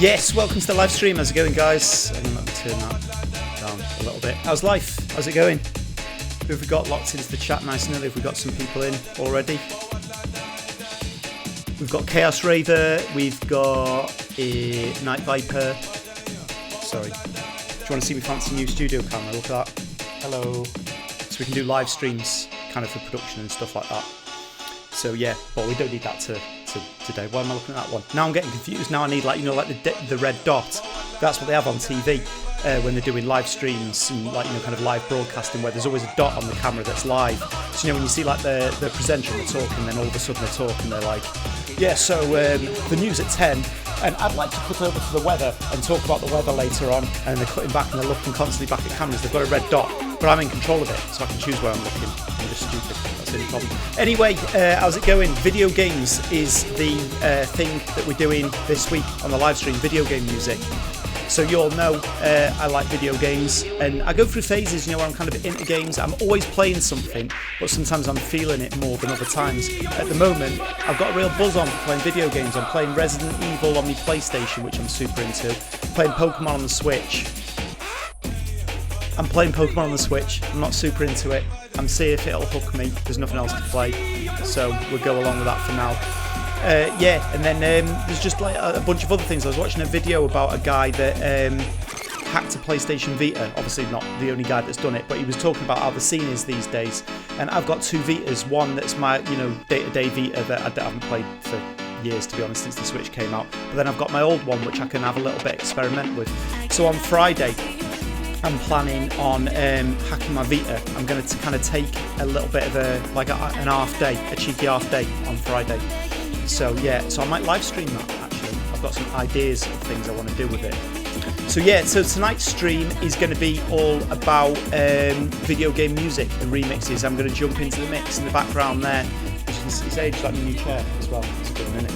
Yes, welcome to the live stream. How's it going, guys? I'm going to turn that down a little bit. How's life? How's it going? Who have we got locked into the chat nice and early? Have we got some people in already? We've got Chaos Raver, we've got Night Viper. Sorry. Do you want to see me fancy new studio camera? Look at that. Hello. So we can do live streams kind of for production and stuff like that. So yeah, but we don't need that today. Why am I looking at that one? Now I'm getting confused. Now I need like the red dot. That's what they have on TV when they're doing live streams and kind of live broadcasting where there's always a dot on the camera that's live. So when you see like the presenter and they're talking, then all of a sudden they're talking, they're like, yeah, so the news at 10, and I'd like to cut over to the weather and talk about the weather later on, and they're cutting back and they're looking constantly back at cameras. They've got a red dot, but I'm in control of it, so I can choose where I'm looking. I'm just stupid, that's the only problem. Anyway, how's it going? Video games is the thing that we're doing this week on the live stream, video game music. So you all know I like video games, and I go through phases, where I'm kind of into games. I'm always playing something, but sometimes I'm feeling it more than other times. At the moment, I've got a real buzz on playing video games. I'm playing Resident Evil on my PlayStation, which I'm super into. Playing Pokemon on the Switch. I'm playing Pokemon on the Switch. I'm not super into it. I'm seeing if it'll hook me. There's nothing else to play, so we'll go along with that for now. And then there's just like a bunch of other things. I was watching a video about a guy that hacked a PlayStation Vita. Obviously not the only guy that's done it, but he was talking about how the scene is these days. And I've got two Vitas. One that's my day-to-day Vita that I haven't played for years, to be honest, since the Switch came out. But then I've got my old one, which I can have a little bit experiment with. So on Friday, I'm planning on hacking my Vita. I'm going to kind of take a little bit of an half day, a cheeky half day on Friday. So yeah, so I might live stream that actually. I've got some ideas of things I want to do with it. So yeah, so tonight's stream is going to be all about video game music and remixes. I'm going to jump into the mix in the background there. As you can see, it's aged like my new chair as well. It's a good minute.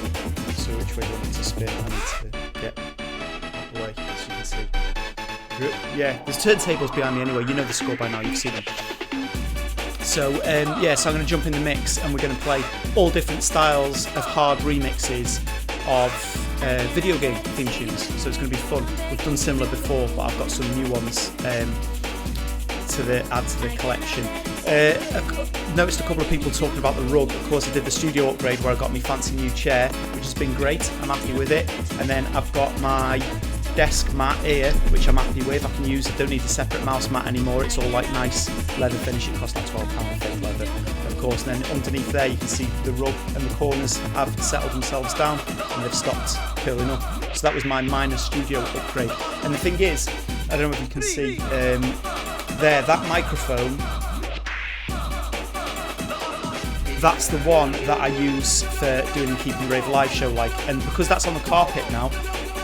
So which way do you want it to spin? I need to get out the way, as you can see. Yeah, there's turntables behind me anyway. You know the score by now, you've seen them. So so I'm going to jump in the mix and we're going to play all different styles of hard remixes of video game theme tunes. So it's going to be fun. We've done similar before, but I've got some new ones to add to the collection. Noticed a couple of people talking about the rug. Of course, I did the studio upgrade where I got my fancy new chair, which has been great. I'm happy with it. And then I've got my desk mat here, which I'm happy with. I can use it, don't need a separate mouse mat anymore. It's all like nice leather finish. It costs like £12 I think, leather, of course. And then underneath there you can see the rug and the corners have settled themselves down and they've stopped curling up. So that was my minor studio upgrade. And the thing is, I don't know if you can see there, that microphone, that's the one that I use for doing the Keeping Rave live show, and because that's on the carpet now,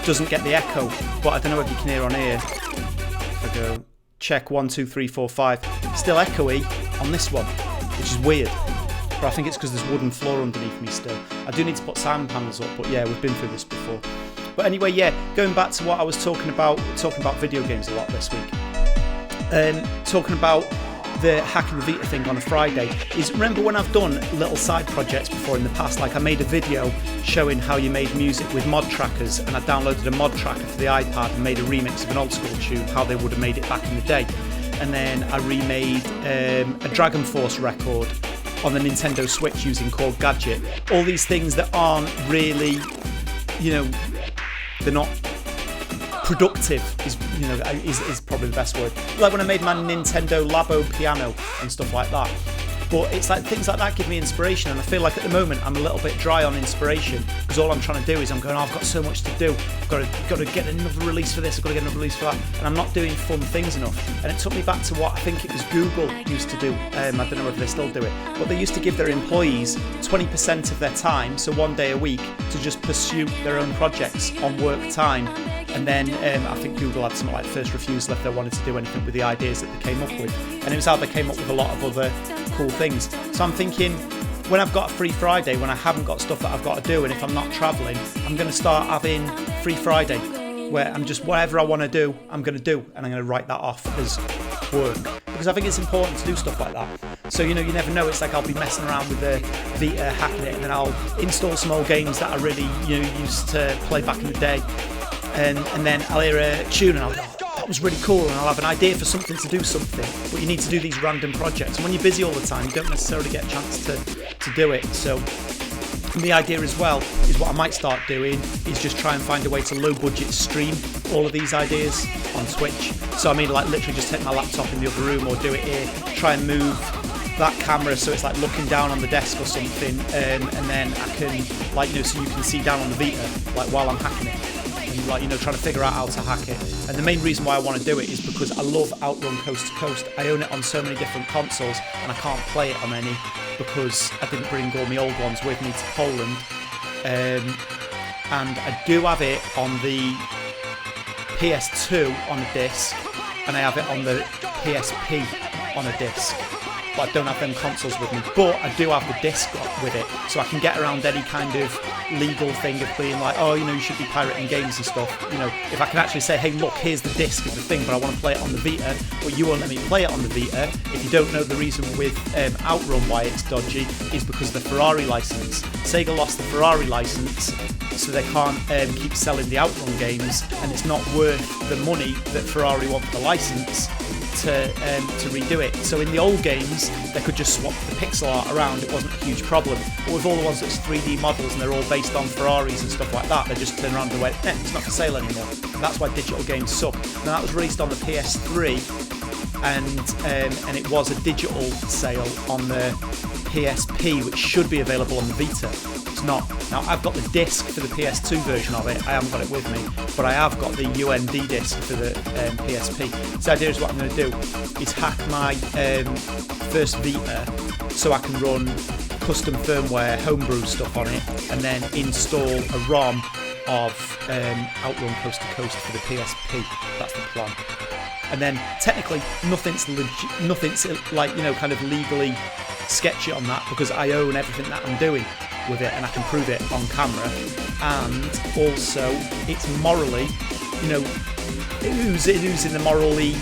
doesn't get the echo, but I don't know if you can hear on here. If I go check 1 2 3 4 5, still echoey on this one, which is weird. But I think it's because there's wooden floor underneath me still. I do need to put sound panels up, but yeah, we've been through this before. But anyway, yeah, going back to what I was talking about video games a lot this week. Talking about the hacking the Vita thing on a Friday is, remember when I've done little side projects before in the past, like I made a video showing how you made music with mod trackers, and I downloaded a mod tracker for the iPad and made a remix of an old school tune, how they would have made it back in the day. And then I remade a Dragon Force record on the Nintendo Switch using Chord Gadget. All these things that aren't really, they're not productive is probably the best word. Like when I made my Nintendo Labo piano and stuff like that. But it's like things like that give me inspiration, and I feel like at the moment I'm a little bit dry on inspiration because all I'm trying to do is I'm going, I've got so much to do. I've got to get another release for this, I've got to get another release for that, and I'm not doing fun things enough. And it took me back to what I think it was Google used to do. I don't know whether they still do it, but they used to give their employees 20% of their time, so 1 day a week, to just pursue their own projects on work time. And then I think Google had something like first refusal if they wanted to do anything with the ideas that they came up with. And it was how they came up with a lot of other cool things. So I'm thinking, when I've got a free Friday, when I haven't got stuff that I've got to do, and if I'm not travelling, I'm going to start having free Friday, where I'm just, whatever I want to do, I'm going to do, and I'm going to write that off as work. Because I think it's important to do stuff like that. So, you never know, it's like I'll be messing around with the Vita, hacking it, and then I'll install some old games that I really used to play back in the day. and then I'll hear a tune and I'll go, oh, that was really cool, and I'll have an idea for something to do something, but you need to do these random projects, and when you're busy all the time you don't necessarily get a chance to do it. So the idea as well is what I might start doing is just try and find a way to low budget stream all of these ideas on Twitch. So I mean, like literally just take my laptop in the other room or do it here, try and move that camera so it's like looking down on the desk or something, and then I can, like, you know, so you can see down on the Vita like while I'm hacking it, and like, you know, trying to figure out how to hack it. And the main reason why I want to do it is because I love Outrun Coast to Coast. I own it on so many different consoles and I can't play it on any because I didn't bring all my old ones with me to Poland, and I do have it on the PS2 on a disc, and I have it on the PSP on a disc, but I don't have them consoles with me. But I do have the disc with it, so I can get around any kind of legal thing of being like, oh, you know, you should be pirating games and stuff. You know, if I can actually say, hey, look, here's the disc of the thing, but I want to play it on the Vita, but you won't let me play it on the Vita. If you don't know, the reason with Outrun why it's dodgy is because of the Ferrari license. Sega lost the Ferrari license, so they can't keep selling the Outrun games, and it's not worth the money that Ferrari want for the license to redo it. So in the old games they could just swap the pixel art around, it wasn't a huge problem, but with all the ones that's 3D models and they're all based on Ferraris and stuff like that, they just turn around and went, it's not for sale anymore. That's why digital games suck. Now that was released on the PS3, and it was a digital sale on the PSP, which should be available on the Vita. It's not. Now I've got the disc for the PS2 version of it, I haven't got it with me, but I have got the UMD disc for the PSP. So the idea is what I'm going to do is hack my first Vita so I can run custom firmware, homebrew stuff on it, and then install a ROM of Outrun Coast to Coast for the PSP. That's the plan. And then technically nothing's like, you know, kind of legally sketchy on that because I own everything that I'm doing with it and I can prove it on camera, and also it's morally, you know, who's in the morally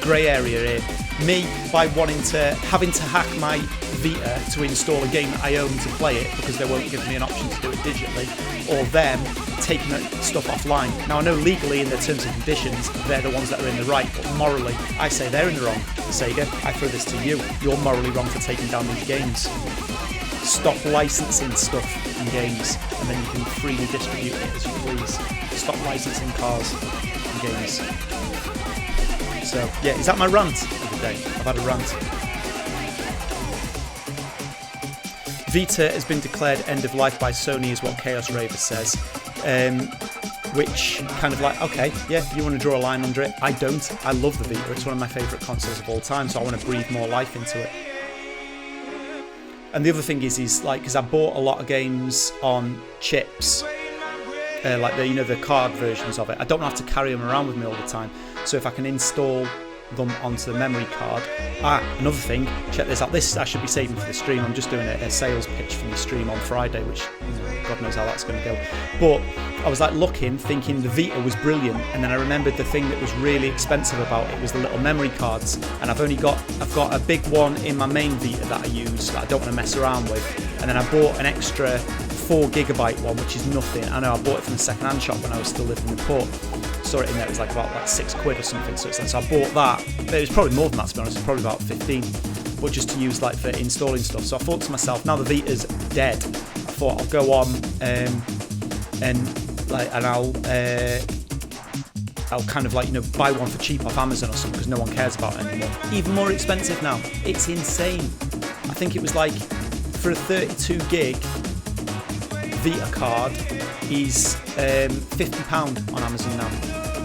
grey area here? Me, by having to hack my Vita to install a game that I own to play it because they won't give me an option to do it digitally, or them taking stuff offline. Now I know legally in their terms and conditions they're the ones that are in the right, but morally I say they're in the wrong. Sega, I throw this to you. You're morally wrong for taking down these games. Stop licensing stuff in games, and then you can freely distribute it as you please. Stop licensing cars and games. So yeah, is that my rant of the day? I've had a rant. Vita has been declared end of life by Sony is what Chaos Raver says. Which kind of like, okay, yeah, you want to draw a line under it. I don't. I love the Vita. It's one of my favourite consoles of all time, so I want to breathe more life into it. And the other thing is like, because I bought a lot of games on chips, like the card versions of it. I don't have to carry them around with me all the time. So if I can install them onto the memory card. Another thing, check this out. This I should be saving for the stream. I'm just doing a sales pitch for the stream on Friday, which, you know, God knows how that's going to go. But I was like looking, thinking the Vita was brilliant, and then I remembered the thing that was really expensive about it was the little memory cards. And I've got a big one in my main Vita that I use that I don't want to mess around with. And then I bought an extra 4GB one, which is nothing. I know I bought it from a second-hand shop when I was still living in Port. Saw it in there, it was like about £6 or something. So I bought that. It was probably more than that, to be honest. It was probably about 15, but just to use like for installing stuff. So I thought to myself, now the Vita's dead, I thought I'll go on and I'll kind of like, you know, buy one for cheap off Amazon or something because no one cares about it anymore. Even more expensive now. It's insane. I think it was like for a 32 gig Vita card is £50 on Amazon now.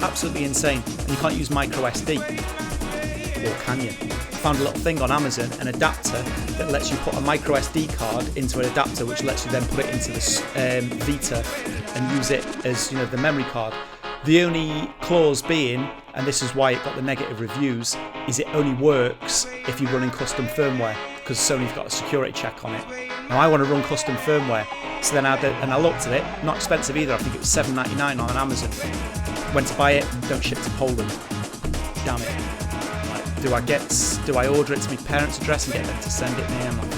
Absolutely insane. And you can't use micro SD, or can you? I found a little thing on Amazon, an adapter that lets you put a micro SD card into an adapter, which lets you then put it into the Vita and use it as, you know, the memory card. The only clause being, and this is why it got the negative reviews, is it only works if you're running custom firmware, because Sony's got a security check on it. Now I want to run custom firmware, so then I looked at it, not expensive either. I think it was $7.99 on Amazon. Went to buy it, don't ship to Poland. Damn it. Like, do I order it to my parents' address and get them to send it me? I'm like,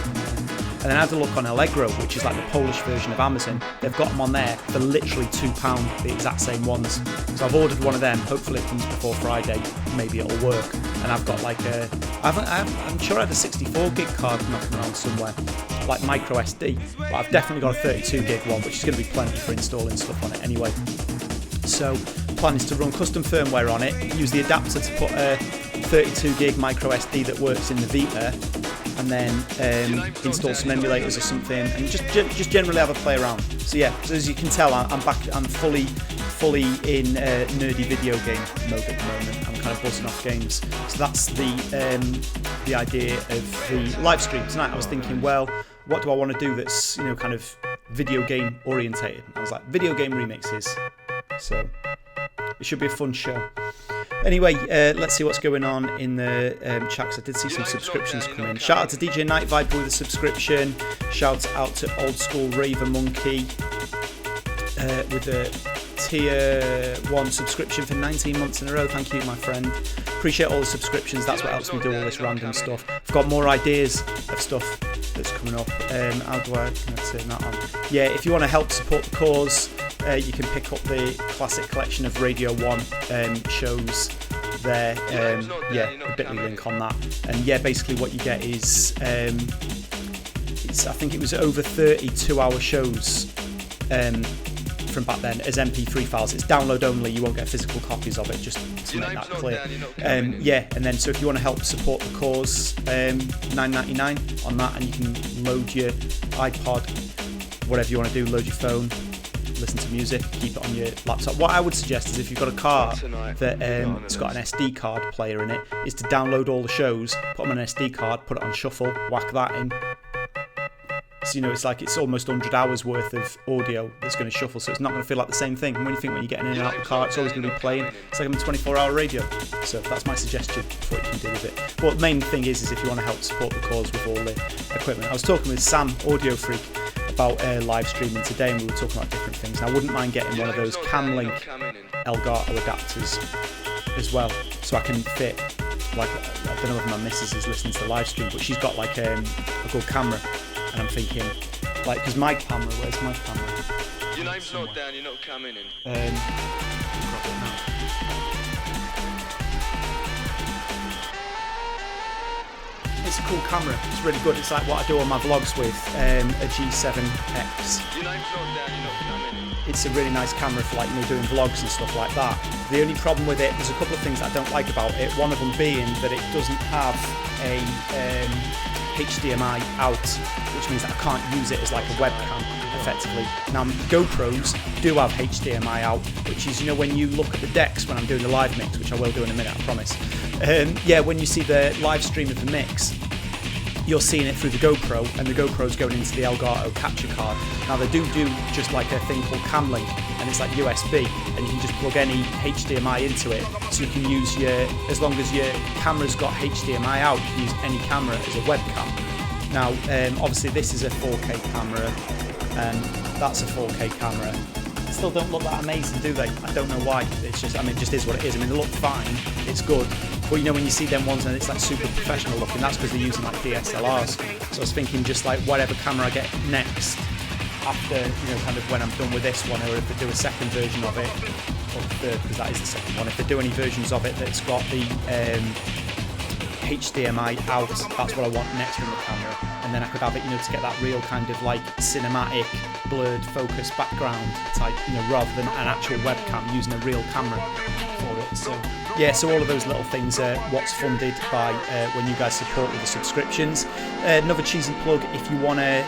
And then I had a look on Allegro, which is like the Polish version of Amazon. They've got them on there for literally £2, the exact same ones. So I've ordered one of them. Hopefully it comes before Friday. Maybe it'll work. And I've got like I'm sure I had a 64 gig card knocking around somewhere, like micro SD. But I've definitely got a 32 gig one, which is going to be plenty for installing stuff on it anyway. So plan is to run custom firmware on it, use the adapter to put a 32 gig micro SD that works in the Vita, and then install some emulators or something, and just generally have a play around. So yeah, so as you can tell, I'm fully in nerdy video game mode at the moment. I'm kind of buzzing off games. So that's the idea of the live stream tonight. I was thinking, well, what do I want to do that's kind of video game orientated? I was like, video game remixes. So it should be a fun show. Anyway, let's see what's going on in the chat, because I did see some subscriptions come in. Shout out to DJ Night Viper with a subscription. Shout out to Old School Raver Monkey with a tier 1 subscription for 19 months in a row. Thank you, my friend. Appreciate all the subscriptions. That's what helps me do all this random stuff. I've got more ideas of stuff that's coming up. How do I turn that on? Yeah, if you want to help support the cause, you can pick up the classic collection of Radio 1 shows there. Yeah, a bit.ly link on that. And yeah, basically what you get is, I think it was over 30 2-hour shows from back then as MP3 files. It's download only, you won't get physical copies of it, just to make that clear. Yeah, and then so if you want to help support the cause, $9.99 on that, and you can load your iPod, whatever you want to do, load your phone, listen to music, keep it on your laptop. What I would suggest is, if you've got a car that it's got an SD card player in it, is to download all the shows, put them on an SD card, put it on shuffle, whack that in. So it's like it's almost 100 hours worth of audio that's going to shuffle, so it's not going to feel like the same thing. And when you're getting in and out of the car, it's always going to be playing. It's like a 24-hour radio. So that's my suggestion for what you can do with it. But the main thing is if you want to help support the cause with all the equipment. I was talking with Sam, Audio Freak, about live streaming today, and we were talking about different things. And I wouldn't mind getting one of those Camlink Elgato adapters as well, so I can fit, like, I don't know if my missus is listening to the live stream, but she's got like a good camera. And I'm thinking, like, because my camera, where's my camera? Your name's not down, you're not coming in. It's a cool camera, it's really good. It's like what I do on my vlogs with, a G7X. Your name's not down, you're not coming in. It's a really nice camera for doing vlogs and stuff like that. The only problem with it, there's a couple of things that I don't like about it. One of them being that it doesn't have a HDMI out, which means that I can't use it as like a webcam effectively. Now GoPros do have HDMI out, which is, when you look at the decks when I'm doing the live mix, which I will do in a minute, I promise. Yeah, when you see the live stream of the mix, you're seeing it through the GoPro, and the GoPro's going into the Elgato capture card. Now they do just like a thing called Camlink, and it's like USB, and you can just plug any HDMI into it, so you can use as long as your camera's got HDMI out, you can use any camera as a webcam. Now, obviously this is a 4K camera, and that's a 4K camera. They still don't look that amazing, do they? I don't know why. It's just, it just is what it is. They look fine, it's good. But when you see them ones and it's like super professional looking, that's because they're using like DSLRs. So I was thinking just like whatever camera I get next, after, kind of when I'm done with this one, or if they do a second version of it, or third, because that is the second one, if they do any versions of it that's got the HDMI out, that's what I want next from the camera. And then I could have it, to get that real kind of like cinematic, blurred focus background type, rather than an actual webcam, using a real camera for it. So yeah, so all of those little things are what's funded by when you guys support with the subscriptions. Another cheesy plug, if you want to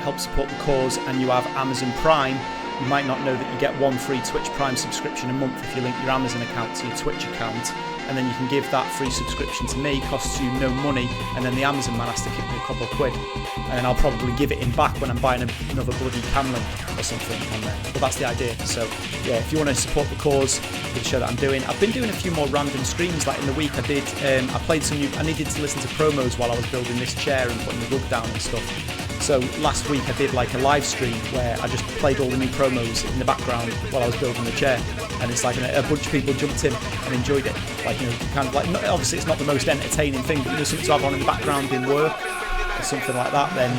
help support the cause and you have Amazon Prime, you might not know that you get one free Twitch Prime subscription a month if you link your Amazon account to your Twitch account, and then you can give that free subscription to me, costs you no money, and then the Amazon man has to kick me a couple of quid, and I'll probably give it in back when I'm buying another bloody Camlink or something on there. But that's the idea. So yeah, if you want to support the cause with the show that I'm doing, I've been doing a few more random streams. Like in the week I played some I needed to listen to promos while I was building this chair and putting the rug down and stuff. So last week I did like a live stream where I just played all the new promos in the background while I was building the chair, and it's like a bunch of people jumped in and enjoyed it. Like, kind of like, obviously it's not the most entertaining thing, but something to have on in the background in work. or something like that, then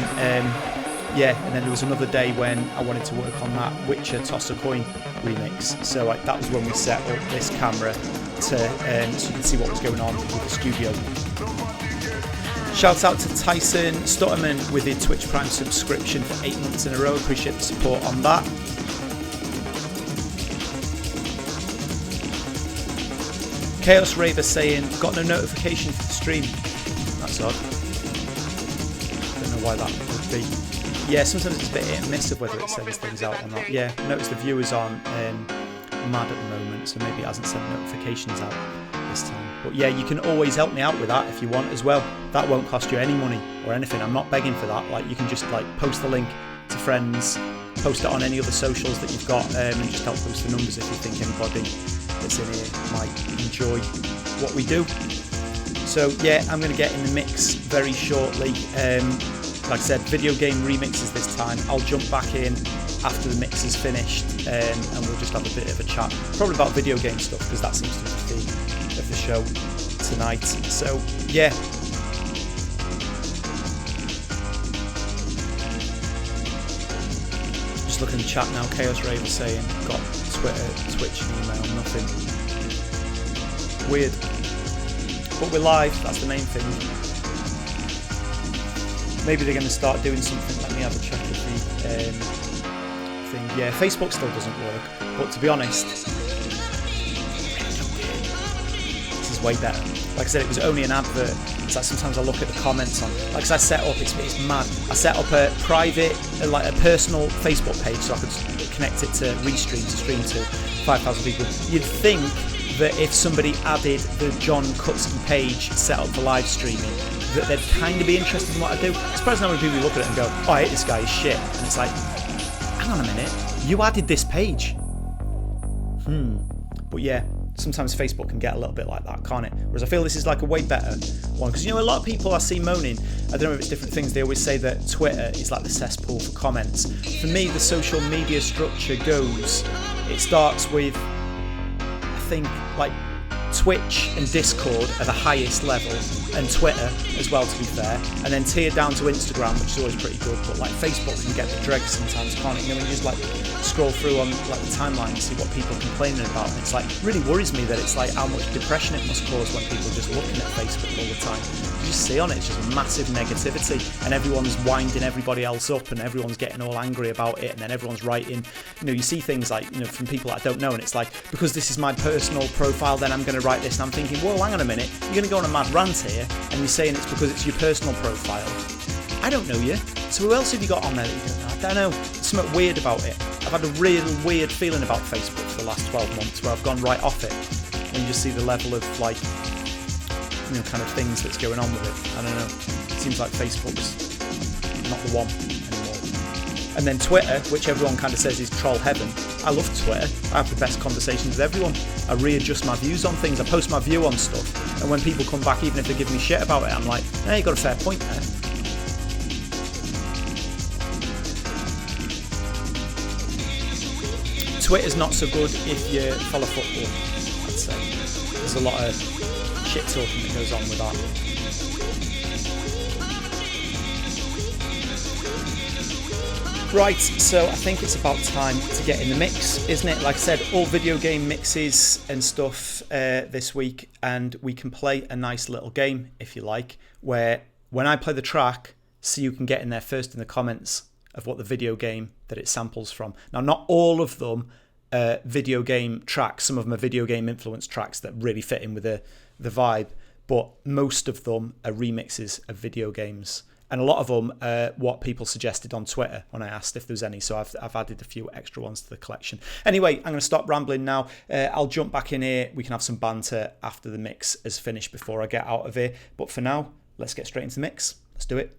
yeah. And then there was another day when I wanted to work on that Witcher Toss a Coin remix. So that was when we set up this camera to so you can see what was going on with the studio. Shout out to Tyson Stutterman with a Twitch Prime subscription for 8 months in a row. Appreciate the support on that. Chaos Raver saying, got no notification for the stream. That's odd. Don't know why that would be. Yeah, sometimes it's a bit hit and miss of whether it sends things out or not. Yeah, notice the viewers aren't mad at the moment, so maybe it hasn't sent notifications out this time. But yeah, you can always help me out with that if you want as well. That won't cost you any money or anything. I'm not begging for that. Like, you can just like post the link to friends, post it on any other socials that you've got, and just help boost the numbers if you think anybody that's in here might enjoy what we do. So yeah, I'm going to get in the mix very shortly. Like I said, video game remixes this time. I'll jump back in after the mix is finished, and we'll just have a bit of a chat, probably about video game stuff, because that seems to be the theme of the show tonight. So yeah. Just looking at the chat now. Chaos Raver saying, got Twitter, Twitch, and email, nothing. Weird. But we're live, that's the main thing. Maybe they're going to start doing something. Let me have a check of the thing. Yeah, Facebook still doesn't work, but to be honest, this is way better. Like I said, it was only an advert. It's like sometimes I look at the comments on, like, cause I set up, it's mad. I set up a private, like a personal Facebook page so I could connect it to Restream, to stream to 5,000 people. You'd think that if somebody added the John Kutsky page set up for live streaming, that they'd kind of be interested in what I do. I'm surprised how many people look at it and go, oh, I hate this guy, he's shit. And it's like, hang on a minute, you added this page. But yeah, sometimes Facebook can get a little bit like that, can't it? Whereas I feel this is like a way better one. Because, you know, a lot of people I see moaning, I don't know if it's different things, they always say that Twitter is like the cesspool for comments. For me, the social media structure goes, it starts with, I think, like, Twitch and Discord are the highest level, and Twitter as well, to be fair, and then tier down to Instagram, which is always pretty good. But like Facebook can get the dregs sometimes, can't it? You know, when you just like scroll through on like the timeline and see what people are complaining about, and it's like, really worries me that it's like how much depression it must cause when people are just looking at Facebook all the time. You just see on it, it's just massive negativity, and everyone's winding everybody else up, and everyone's getting all angry about it, and then everyone's writing, you know, you see things like, you know, from people that I don't know, and it's like, because this is my personal profile, then I'm going to write this, and I'm thinking, well, hang on a minute, you're going to go on a mad rant here, and you're saying it's because it's your personal profile. I don't know you, so who else have you got on there that you can, I don't know, there's something weird about it. I've had a real weird feeling about Facebook for the last 12 months where I've gone right off it, when you just see the level of like, you know, kind of things that's going on with it. I don't know, it seems like Facebook's not the one anymore. And then Twitter, which everyone kind of says is troll heaven. I love Twitter. I have the best conversations with everyone. I readjust my views on things. I post my view on stuff. And when people come back, even if they give me shit about it, I'm like, hey, you got a fair point there. Twitter's not so good if you follow football, I'd say. There's a lot of shit talking that goes on with that. Right, so I think it's about time to get in the mix, isn't it? Like I said, all video game mixes and stuff this week, and we can play a nice little game, if you like, where when I play the track, so you can get in there first in the comments of what the video game that it samples from. Now, not all of them are video game tracks. Some of them are video game influence tracks that really fit in with the vibe, but most of them are remixes of video games. And a lot of them are what people suggested on Twitter when I asked if there was any. So I've added a few extra ones to the collection. Anyway, I'm going to stop rambling now. I'll jump back in here. We can have some banter after the mix is finished before I get out of here. But for now, let's get straight into the mix. Let's do it.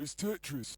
It's Tetris.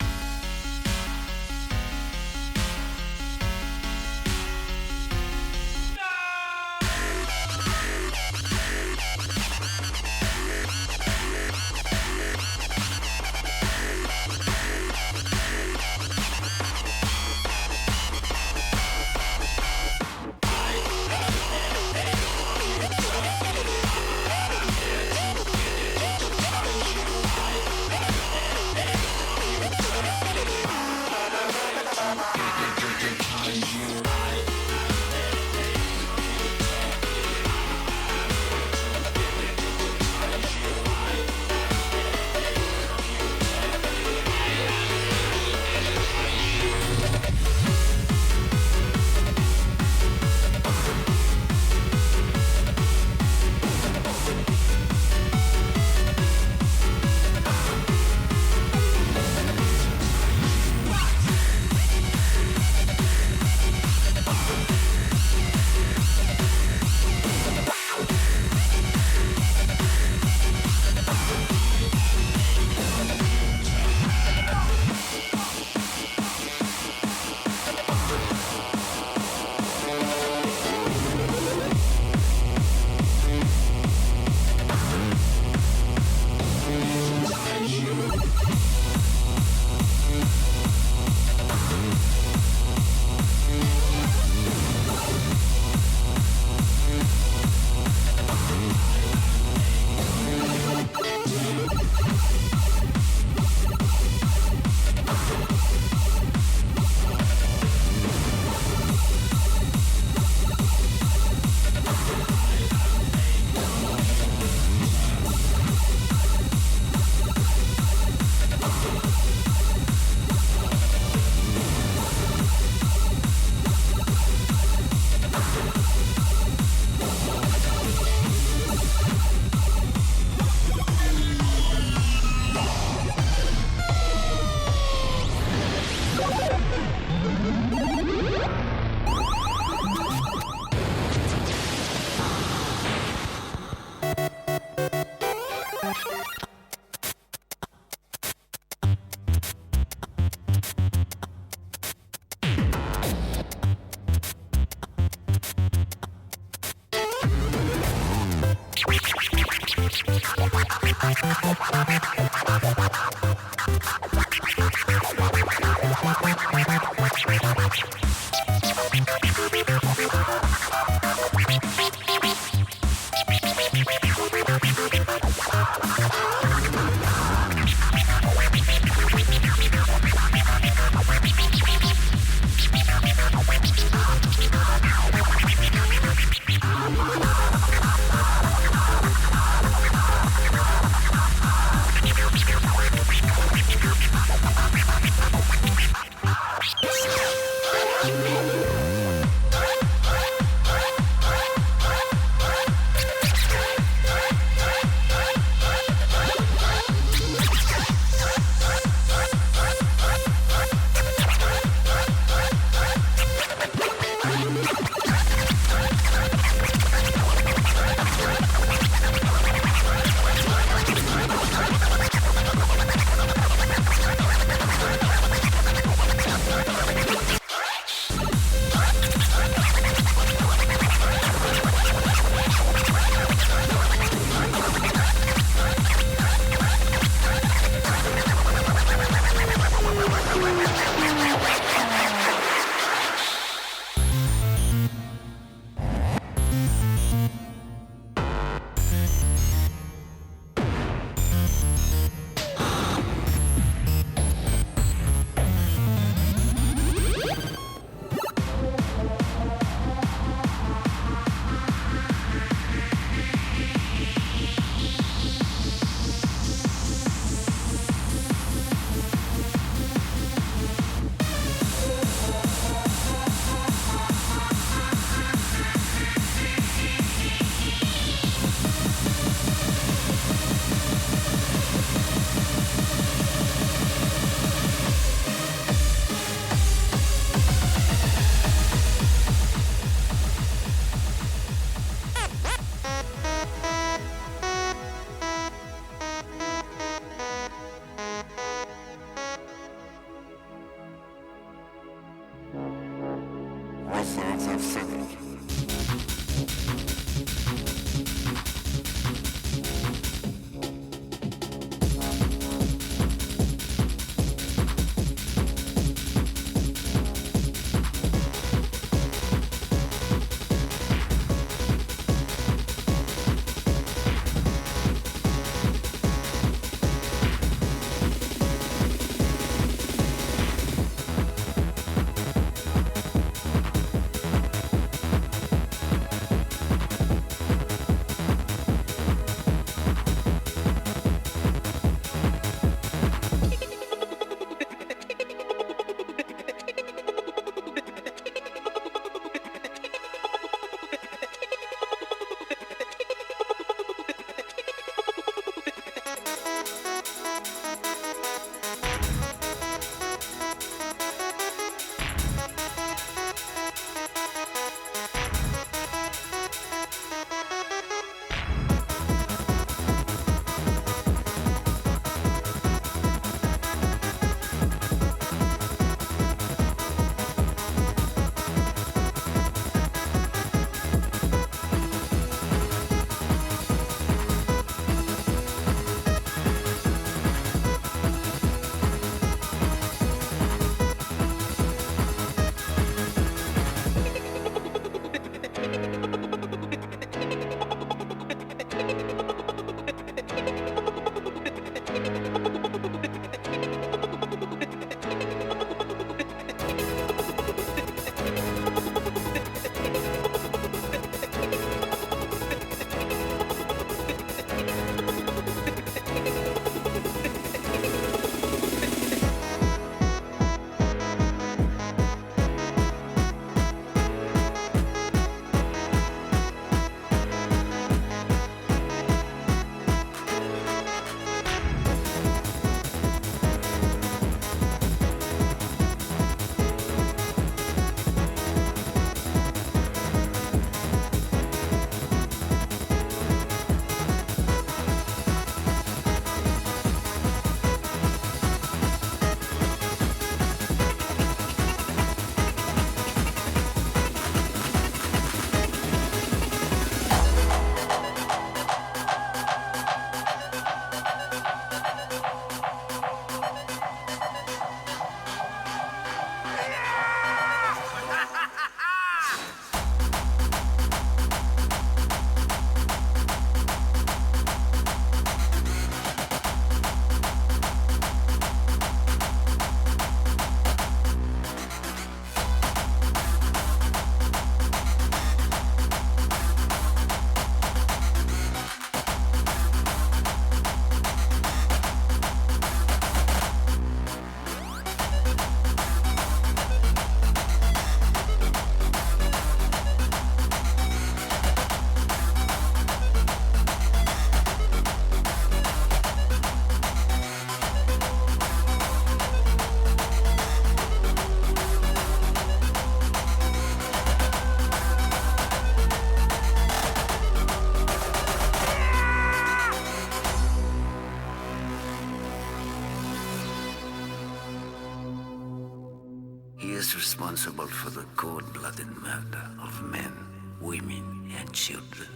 is responsible for the cold-blooded murder of men, women, and children.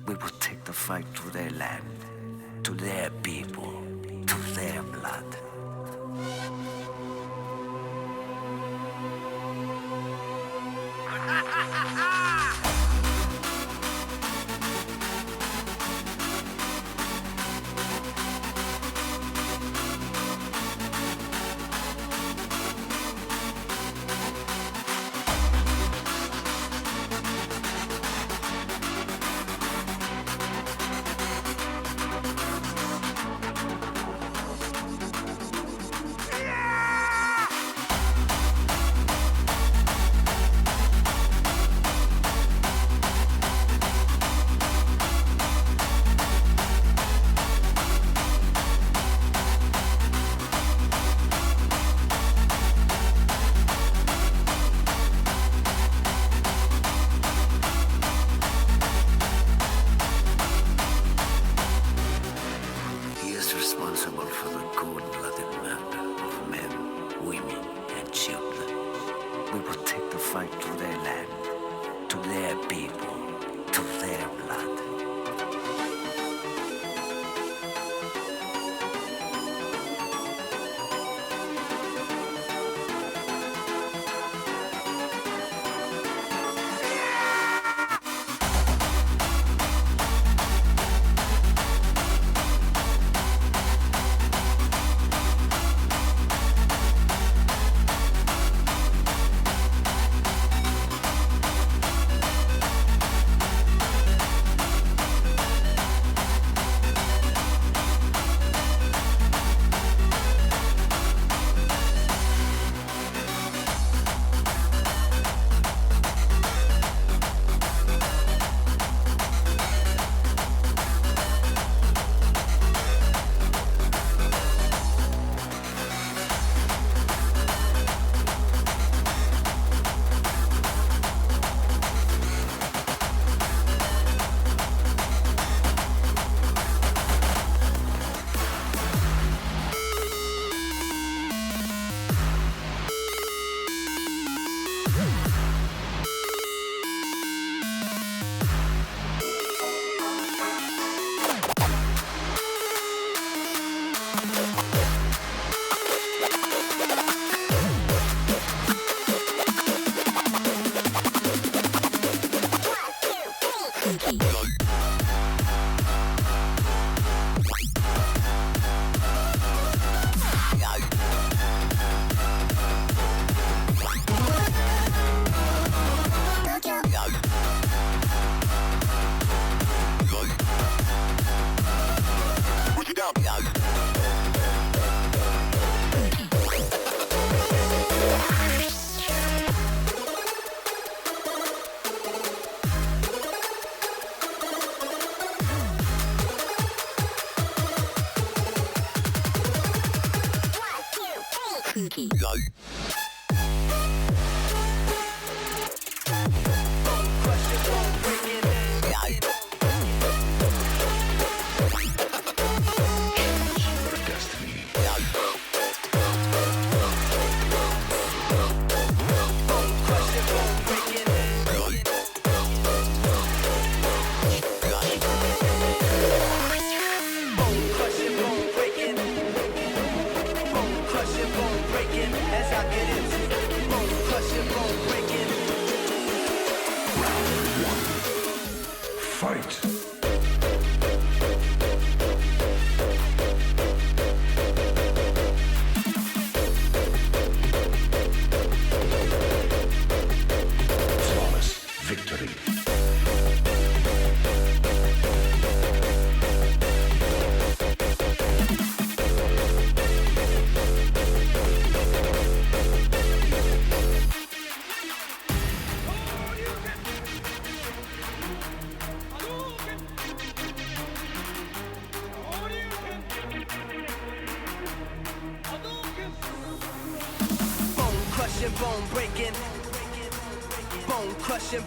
We will take the fight to their land, to their people, to their blood.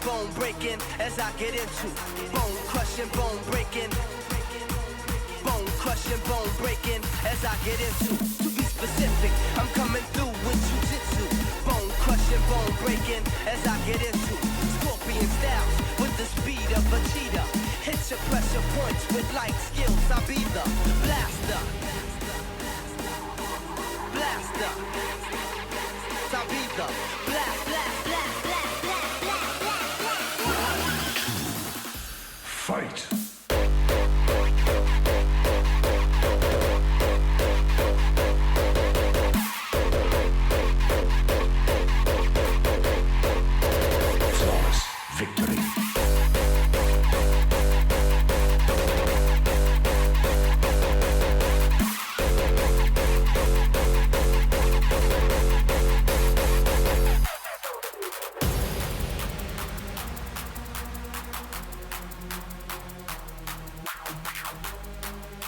Bone breaking as I get into bone crushing, bone breaking, bone crushing, bone breaking as I get into. To be specific, I'm coming through with jujitsu, bone crushing. breaking as I get into scorpion styles with the speed of a cheetah. Hit your pressure points with light skills. I'll be the blaster. Blaster. I'll be the blast, blast, blast, blast, blast, blast, blast, blast. Fight! Flawless victory.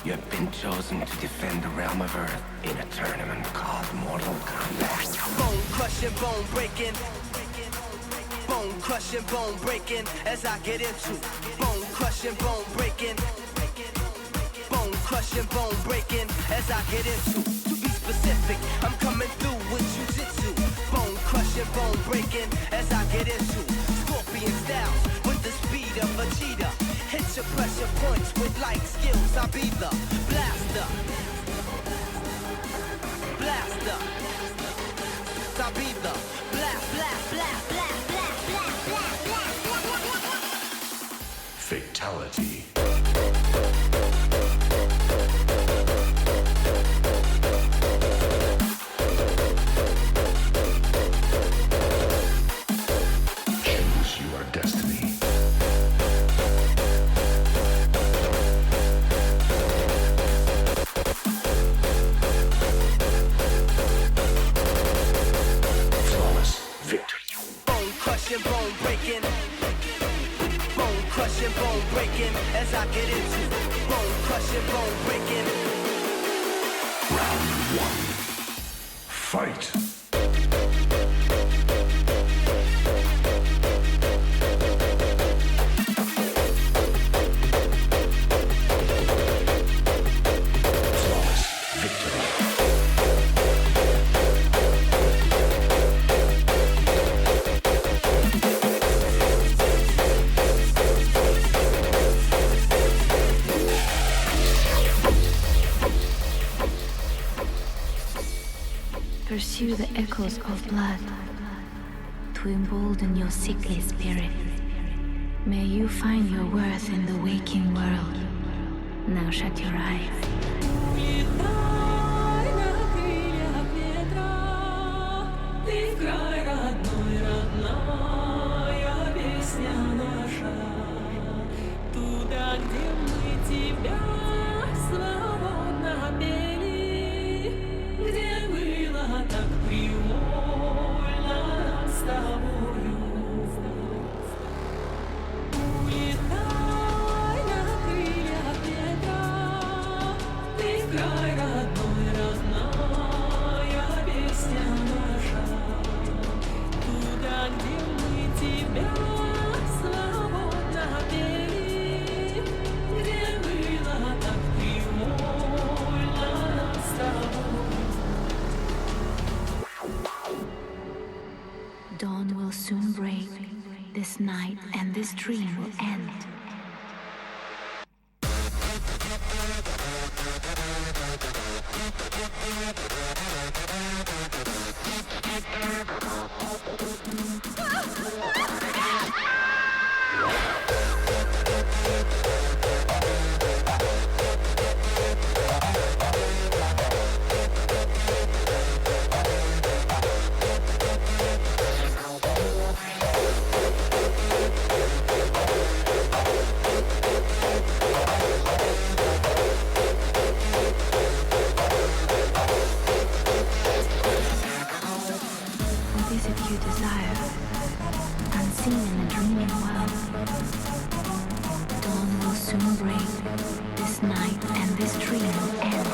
You have been chosen to defend the realm of Earth in a tournament called Mortal Kombat. Bone crushing, bone breaking. Bone crushing, bone breaking as I get into bone crushing, bone breaking. Bone crushing, bone breaking as I get into. To be specific, I'm coming through with jujitsu. Bone crushing, bone breaking as I get into scorpion styles with the speed of a cheetah. Hit your pressure points with light skills. I'll be the blaster. Blaster. I'll be the blast, blast, blast, blast, blast, blast, blast, blast, blast, blast. Fatality. Choose your destiny. Flawless victory. Bone crushing, bone breaking. Bone crushing, bone breaking as I get into bone crushing, bone breaking. Round one. Fight! Flawless victory. Pursue the echoes of blood to embolden your sickly spirit. May you find your worth in the waking world. Now shut your eyes. Улетай на крыльях ветра, ты в край родной, родная песня наша. Туда, где мы тебя свободно пели, где было так привольно нам с тобою. Улетай на крыльях ветра, ты в край родной, родная песня наша. Туда, где мы тебя свободно пели, где было так привольно нам с тобой. Dawn will soon break. This night and this dream will end. What is it you desire? Unseen in the dreaming world. Dawn will soon break. This night and this dream will end.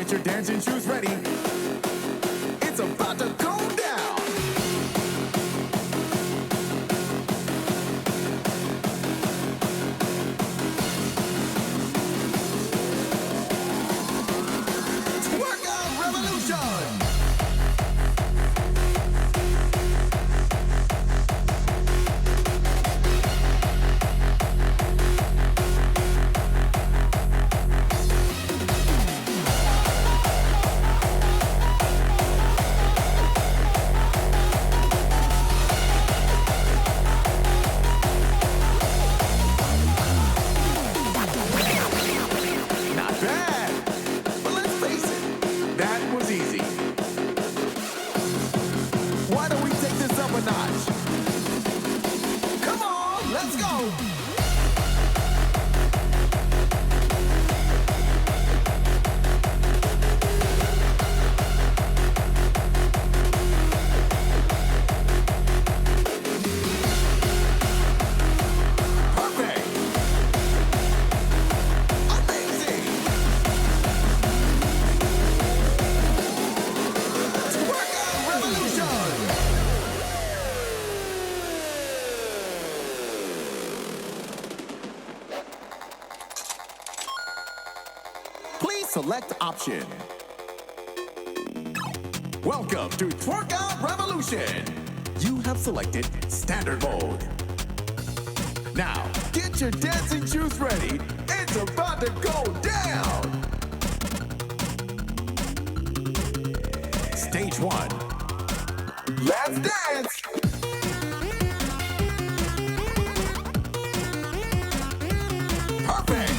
Get your dancing shoes ready. It's about to go down. Workout revolution. Not bad. But let's face it, that was easy. Why don't we take this up a notch? Come on, let's go. Perfect. Amazing. Workout revolution. Please select option. Welcome to Workout Revolution. You have selected standard mode. Now, get your dancing shoes ready. It's about to go down. Stage 1. Let's dance. Perfect.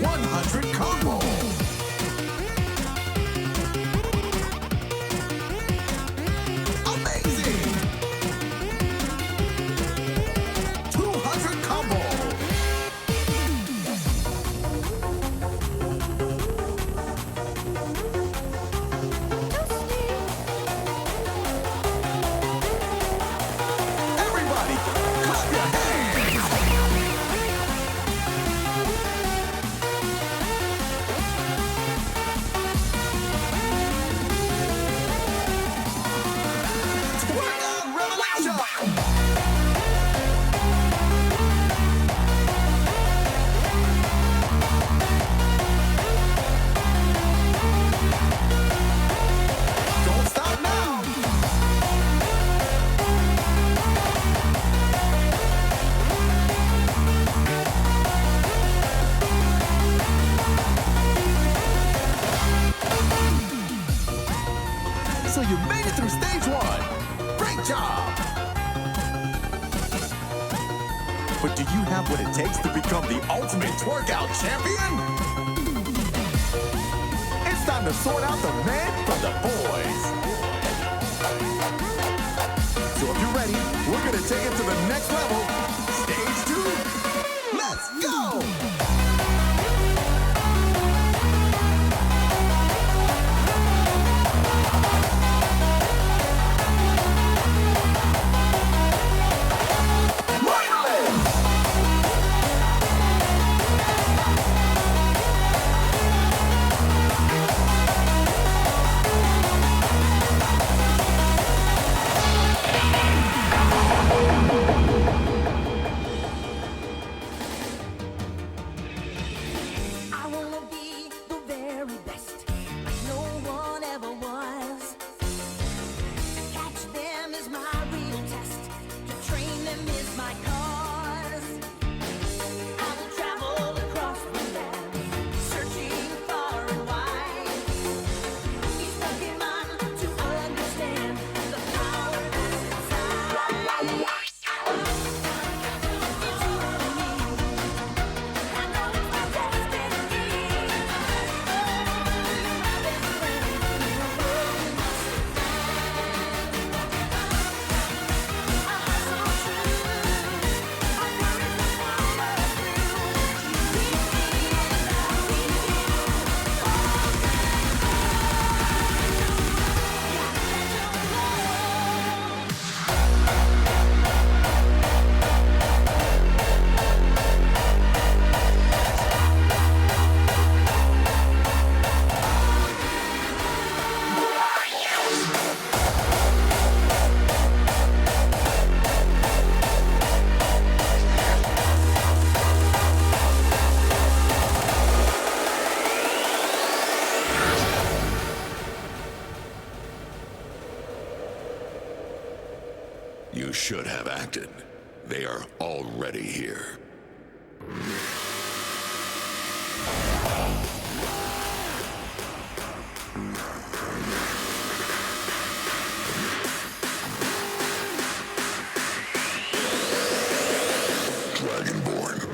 100 combo. Amazing. 200 combo. Everybody, clap your hands. Workout revolution. Don't stop now. So you made it through stage 1. Great job. But do you have what it takes to become the ultimate twerkout champion? It's time to sort out the men from the boys. So if you're ready, we're gonna take it to the next level. Stage 2. Let's go! You should have acted. They are already here. Dragonborn.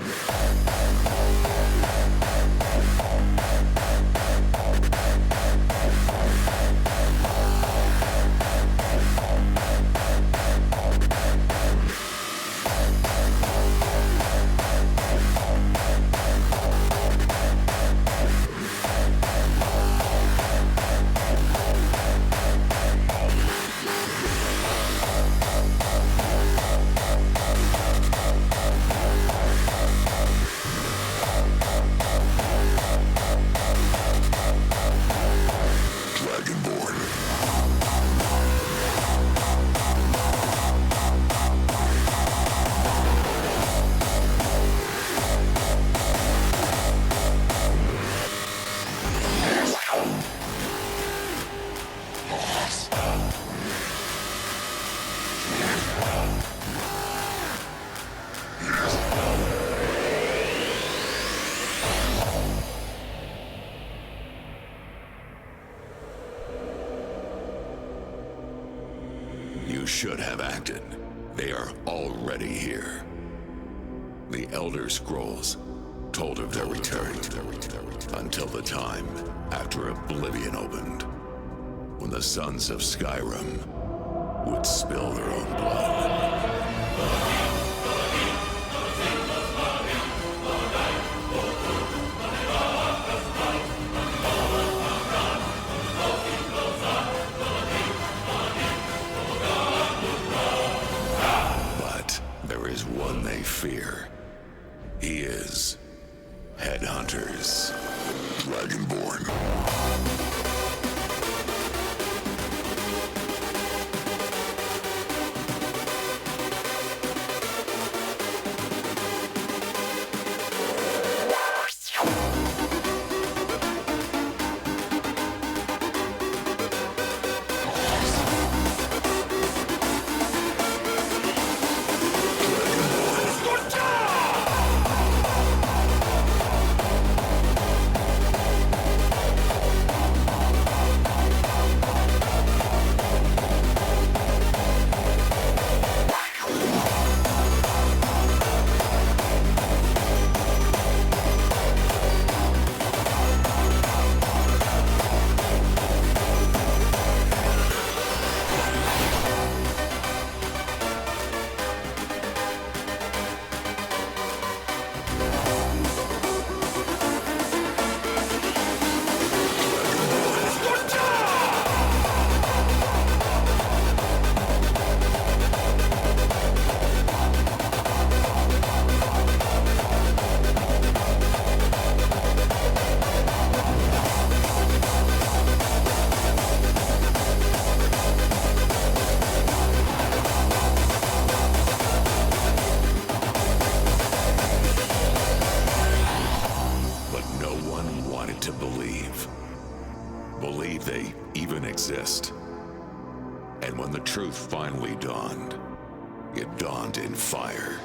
You should have acted. They are already here. The Elder Scrolls told of their return until the time after Oblivion opened, when the sons of Skyrim would spill their own blood. There is one they fear. He is Headhunters. Dragonborn. Believe they even exist. And when the truth finally dawned, it dawned in fire.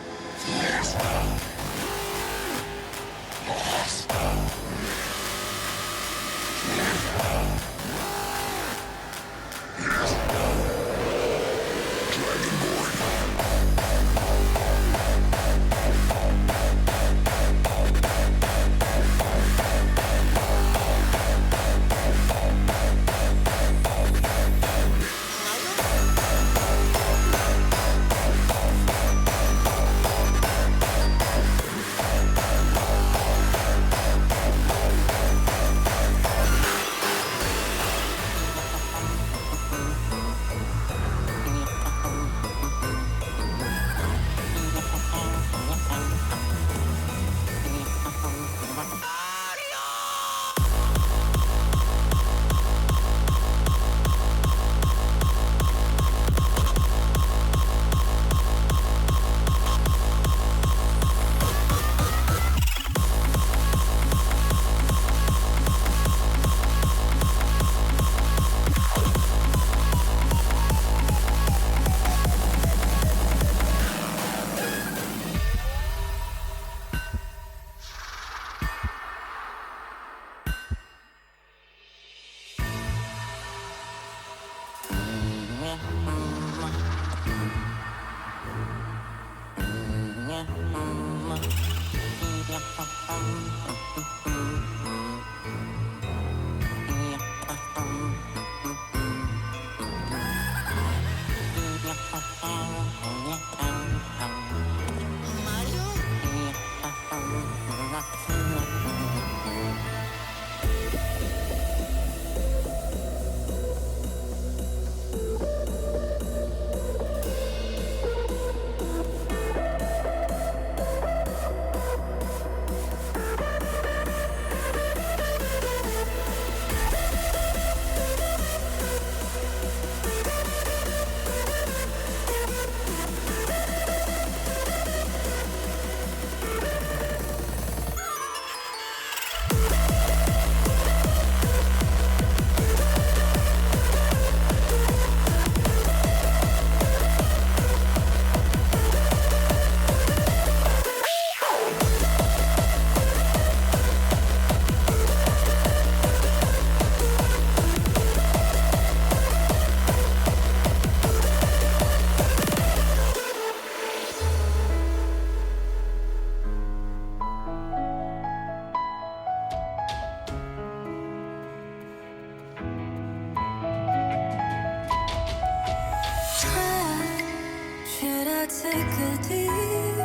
I take a deep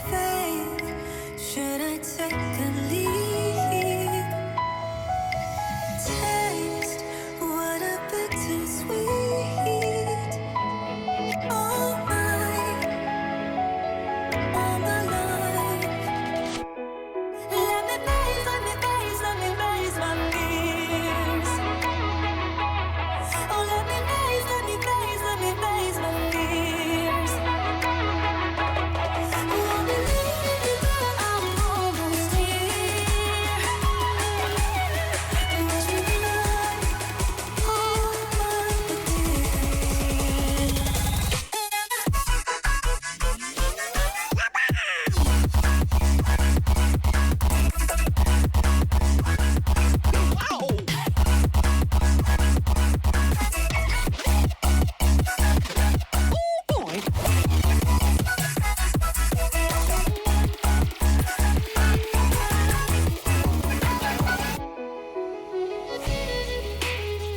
faith? Should I take a leap? Taste what a bittersweet. All my life. Let me face my fears. Oh, let me face my fears. Won't believe me, but I'm almost here. Watch me run all my fears.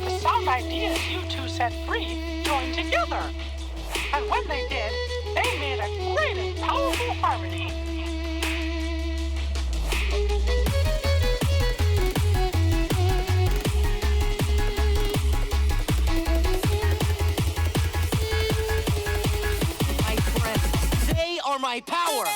The sound ideas you two set free joined together. And when they did, they made a great and powerful harmony. My friends, they are my power.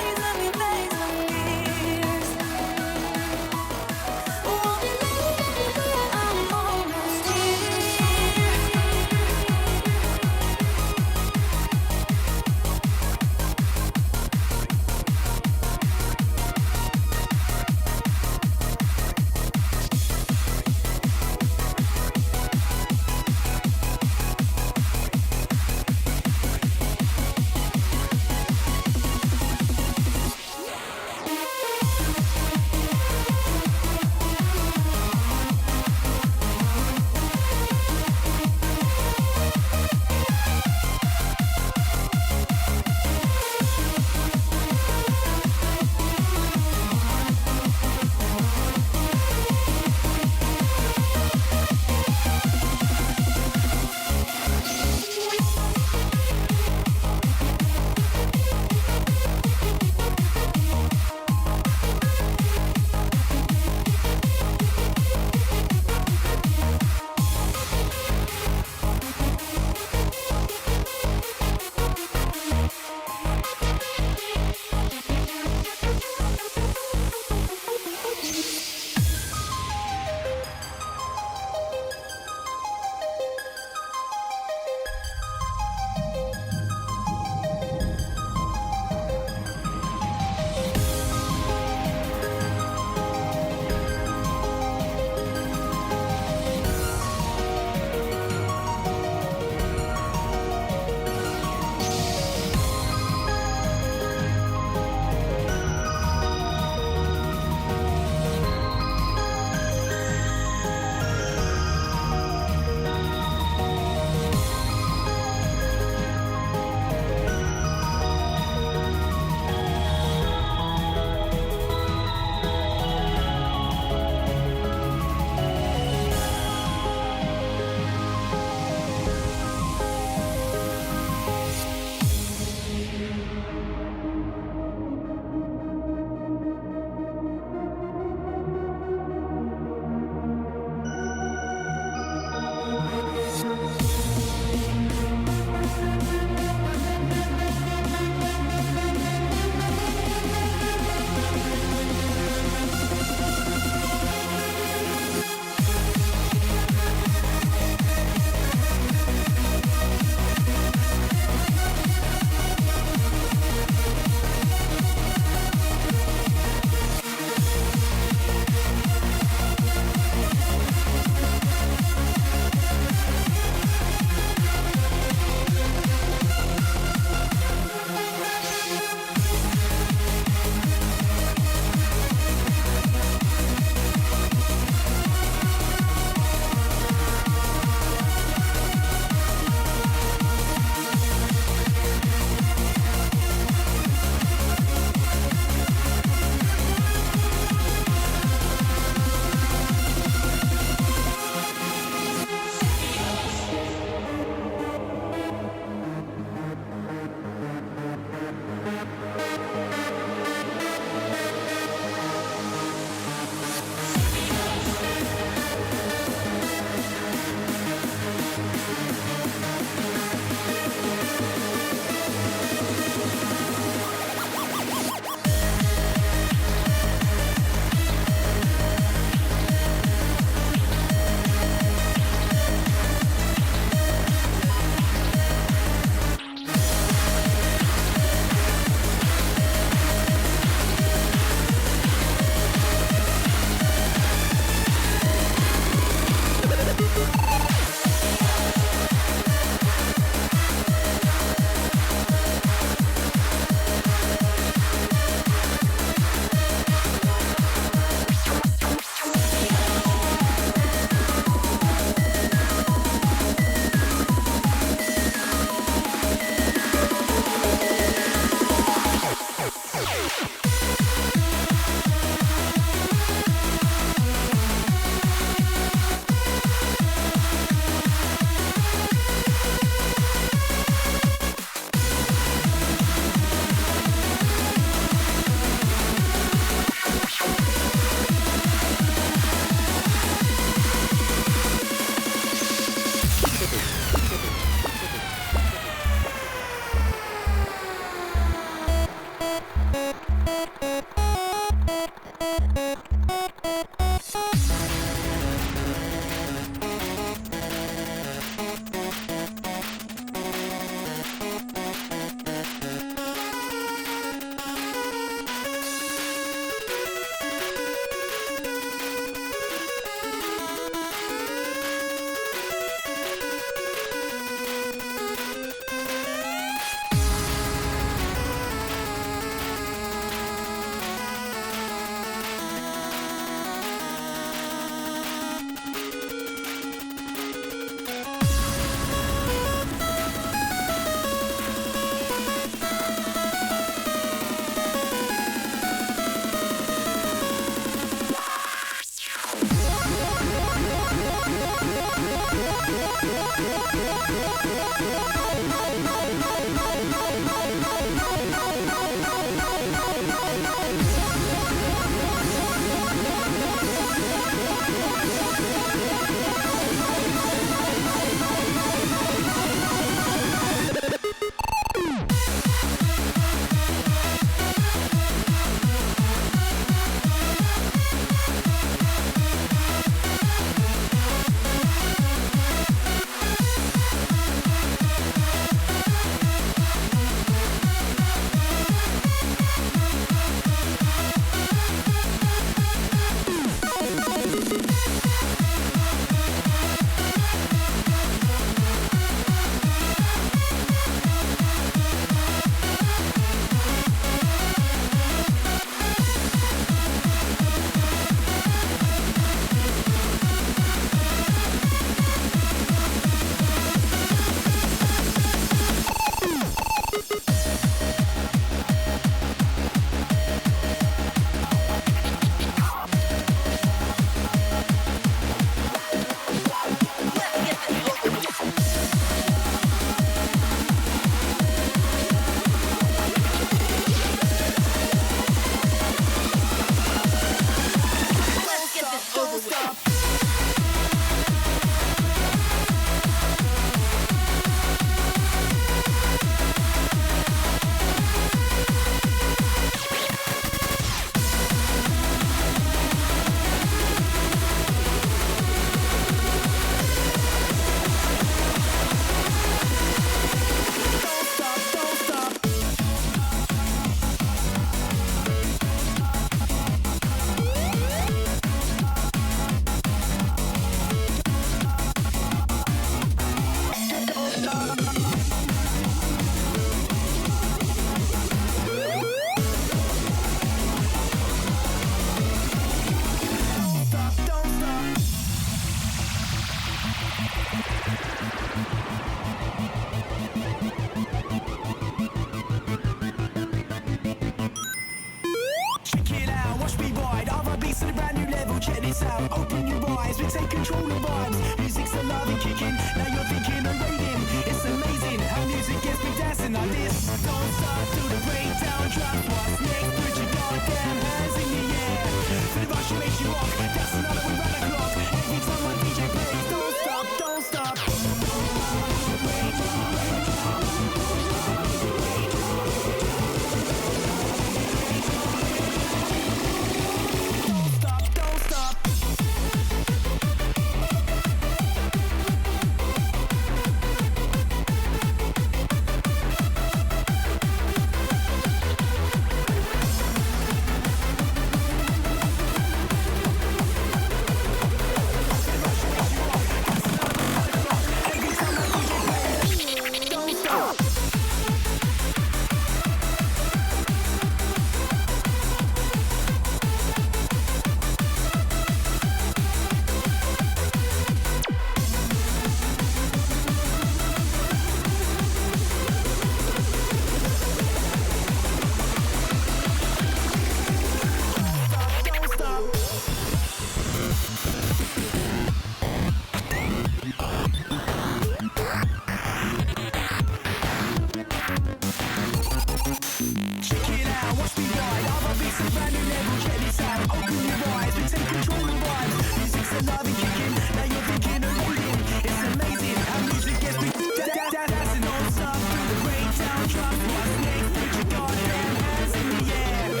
Dancing on top through the breakdown drop. What's next? Put your goddamn hands in the air.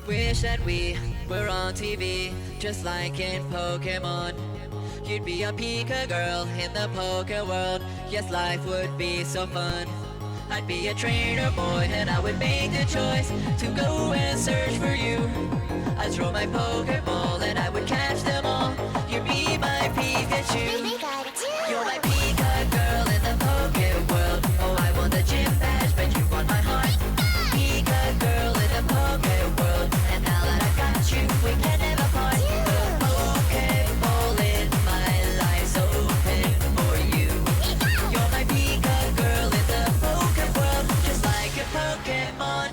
Wish that we were on TV, just like in Pokemon. You'd be a Pika girl in the Poke world. Yes, life would be so fun. I'd be a trainer boy and I would make the choice to go and search for you. I'd throw my Pokeball and I would catch them all. You'd be my Pikachu. You're my Pika girl in the Poke world. Oh, I want the gym badge, but you want my heart. Pika girl in the Poke world. And now that I got you, we can never part. The Pokeball in my life's open for you. You're my Pika girl in the Poke world, just like a Pokemon.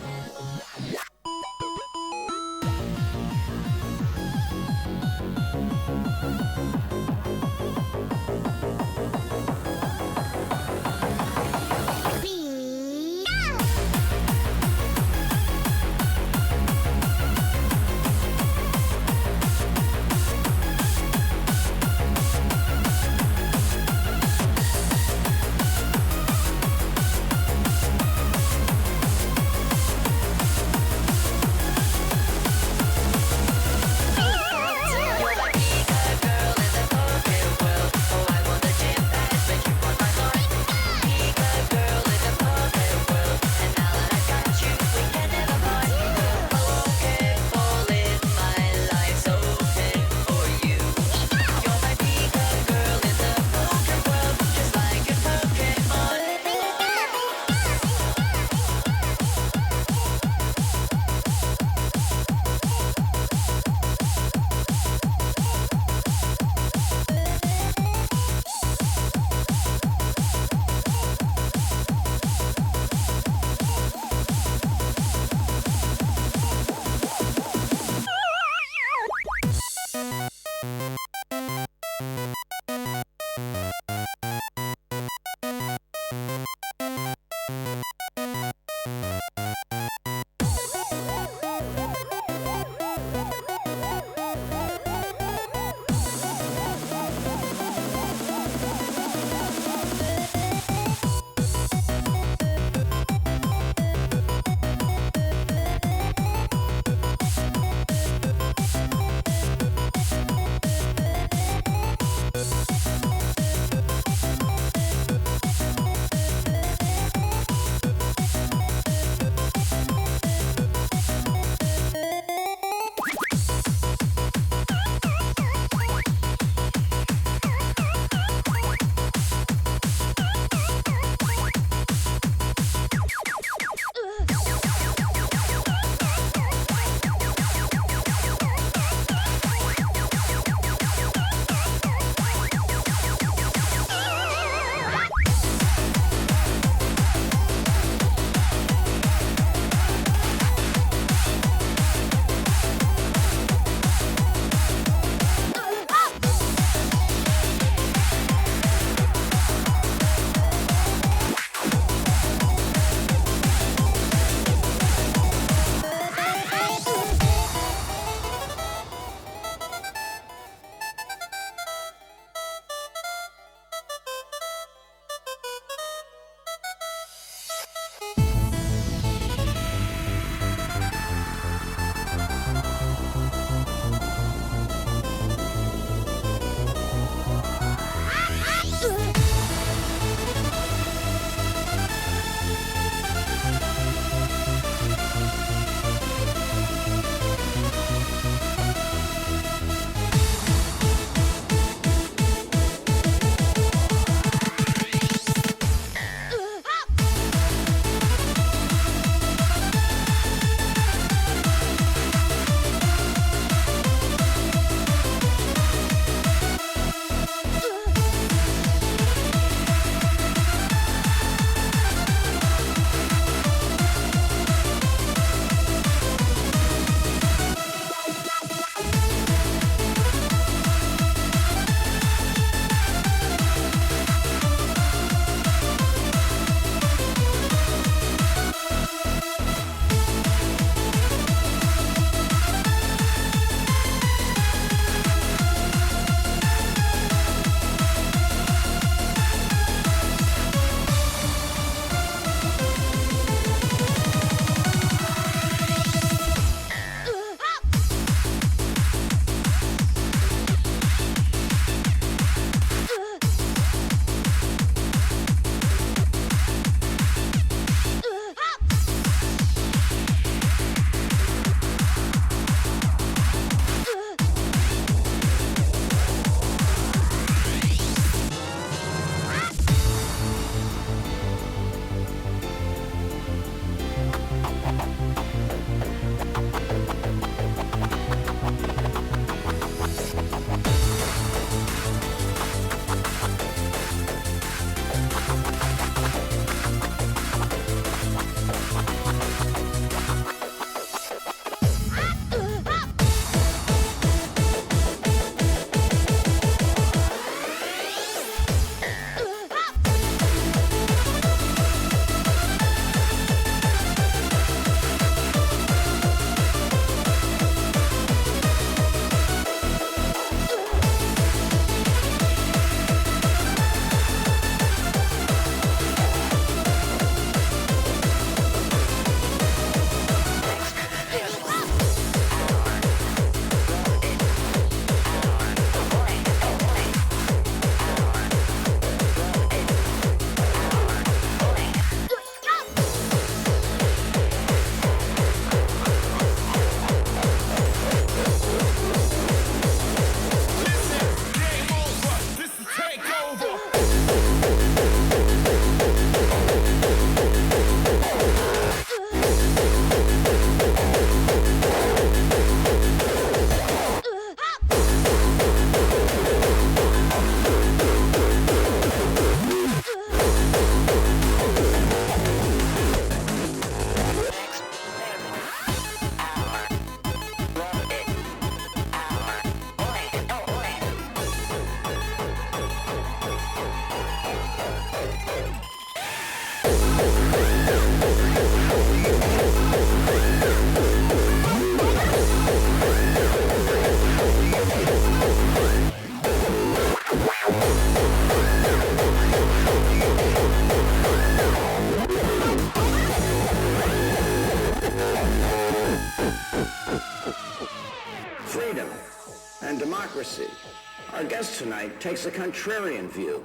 guest tonight takes a contrarian view.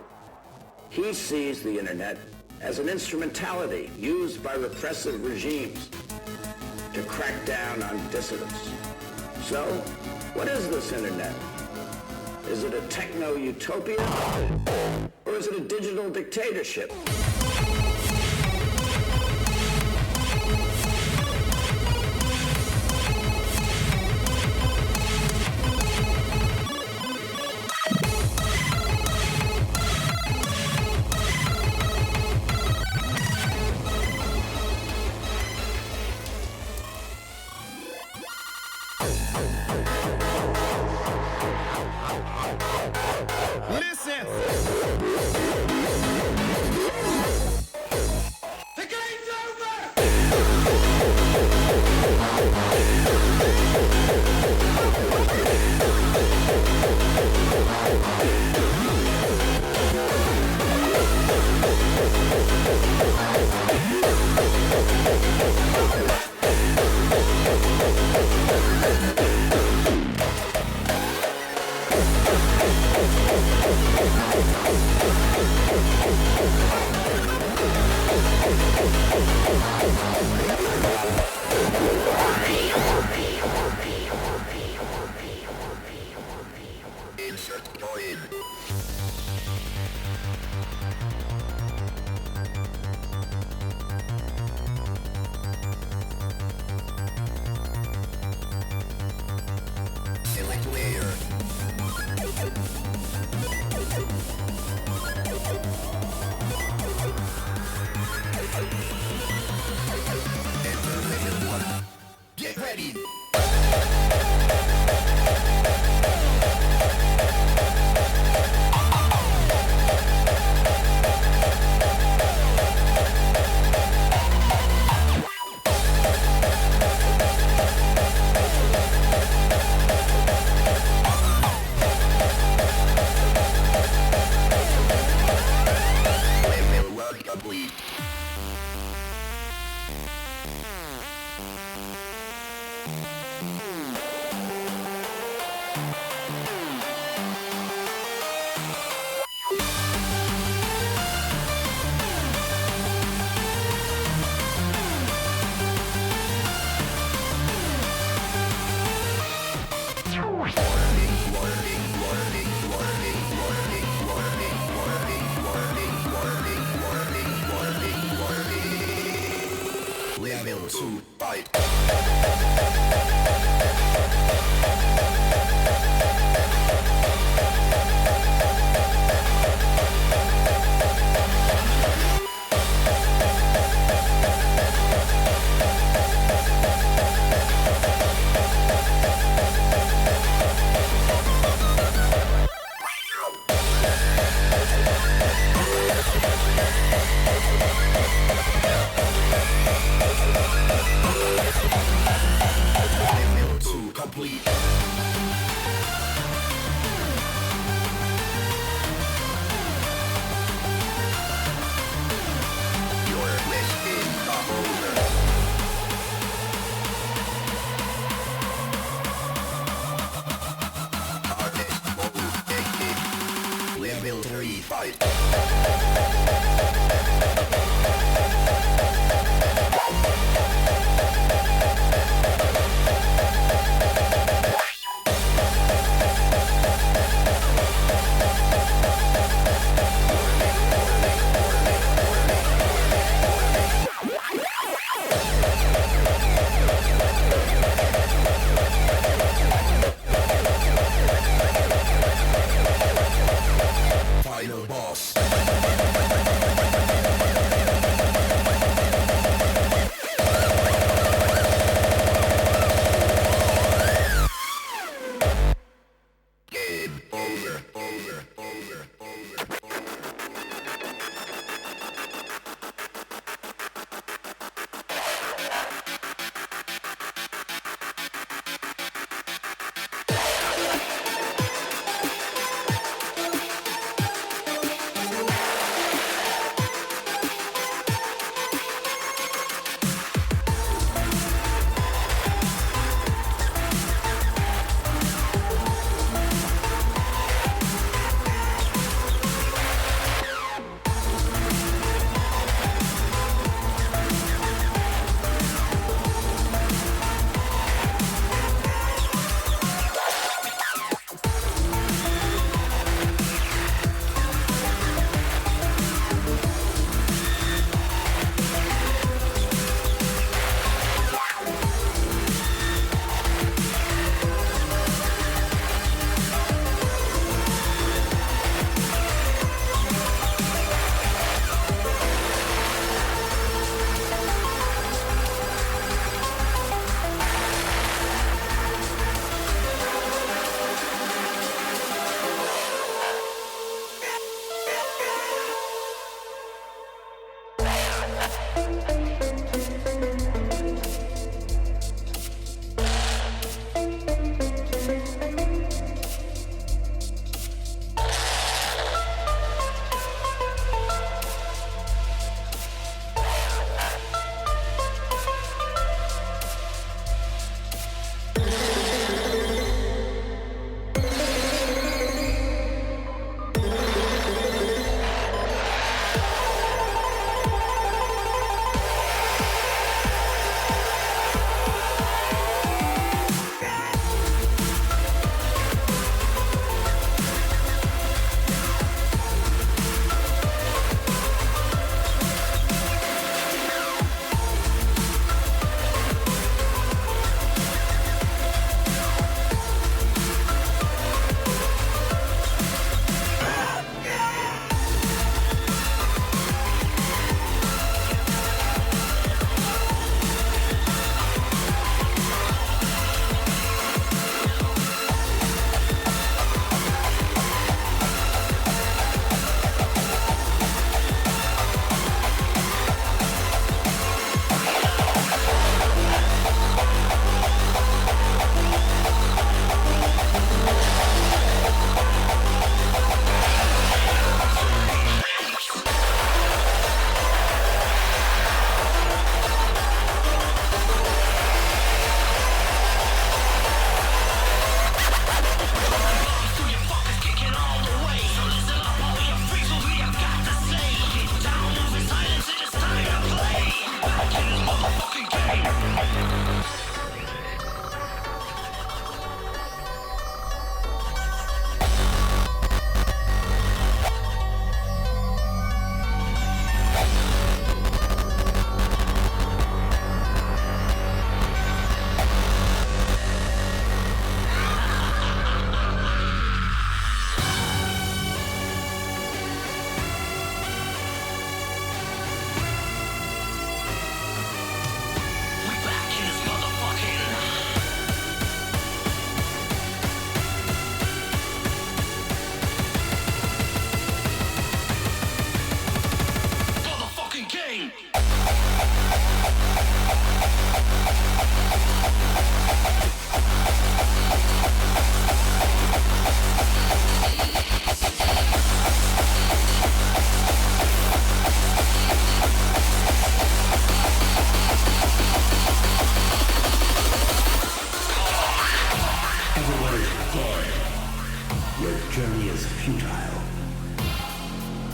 He sees the internet as an instrumentality used by repressive regimes to crack down on dissidents. So, what is this internet? Is it a techno-utopia? Or is it a digital dictatorship? Listen! The game's over! Insert coin. Select layer. Enter level 1. Get ready. Level 1 complete. Level 2 fight. Level 2 complete. Your quest is not over. Harvest mode active. Level 3 fight. Final boss.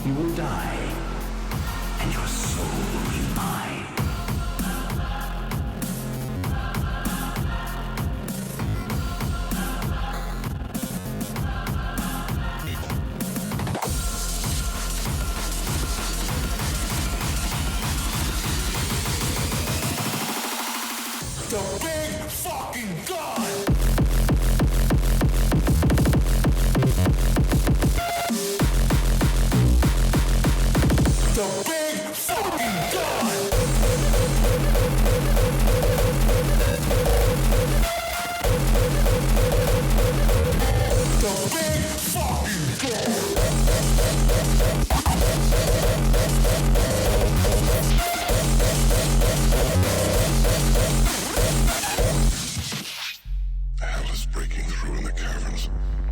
You will die, and your soul will be mine. The big fucking gun! The big fucking gun! The big fucking gun! Hell is breaking through in the caverns.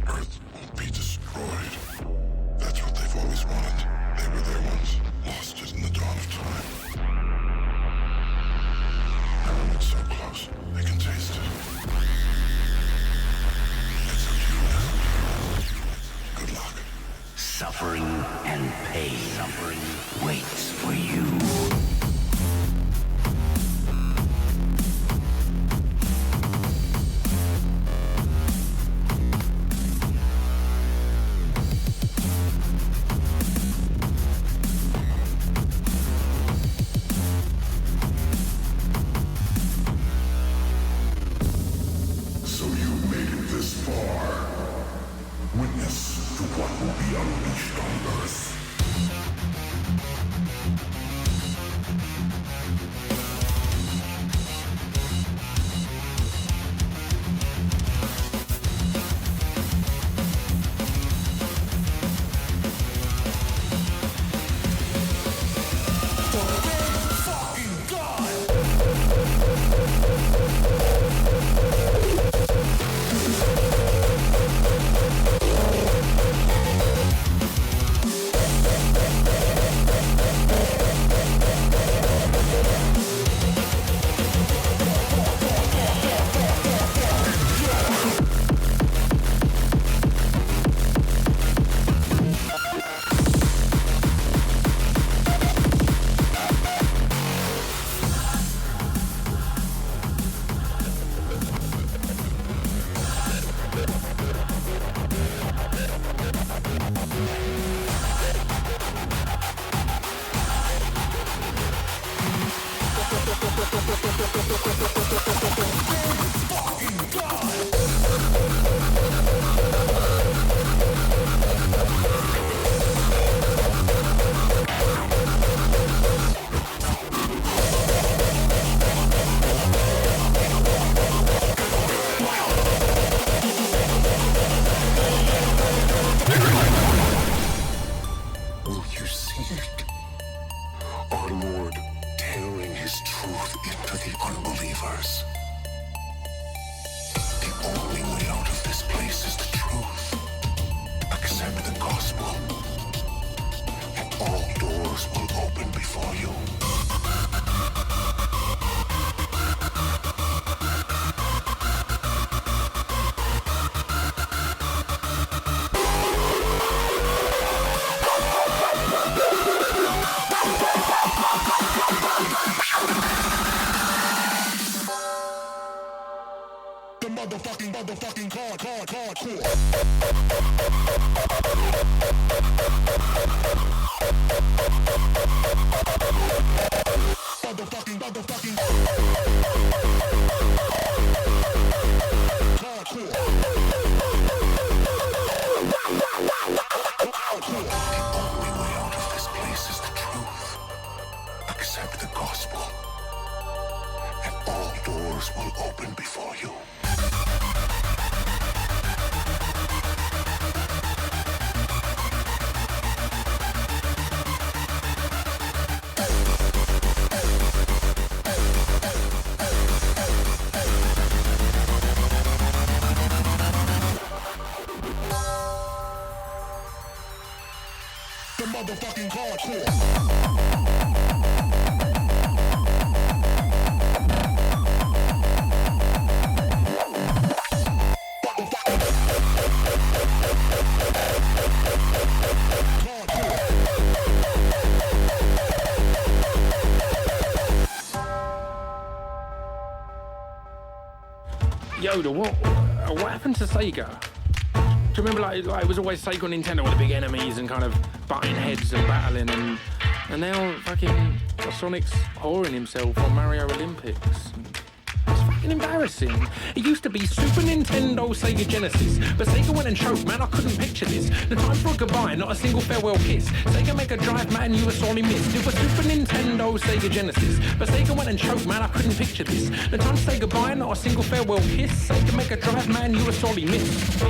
Earth will be destroyed. That's what they've always wanted. They were there once, lost it in the dawn of time. It's so close, they can taste it. It's up to you now. Good luck. Suffering and pain. Suffering waits for you. So you've made it this far. Witness to what will be unleashed on Earth. Will you see it? Our Lord tearing his truth into the unbelievers. The only way out of this place is the truth. Accept the gospel, and all doors will open before you. The motherfucking hardcore. Motherfucking hardcore. The only way out of this place is the truth. Accept the gospel, and all doors will open before you. The motherfucking hardcore. Hardcore. Yoda, what happened to Sega? Do you remember, like it was always Sega and Nintendo were the big enemies and kind of butting heads and battling, and now fucking Sonic's whoring himself on Mario Olympics. It's fucking embarrassing. It used to be Super Nintendo, Sega Genesis, but Sega went and choked, man, I couldn't picture this. The time for a goodbye, not a single farewell kiss. Sega Mega Drive, man, you were sorely missed. It was Super Nintendo, Sega Genesis, but Sega went and choked, man, I couldn't picture this. The time to say goodbye, not a single farewell kiss. Sega Mega Drive, man, you were sorely missed.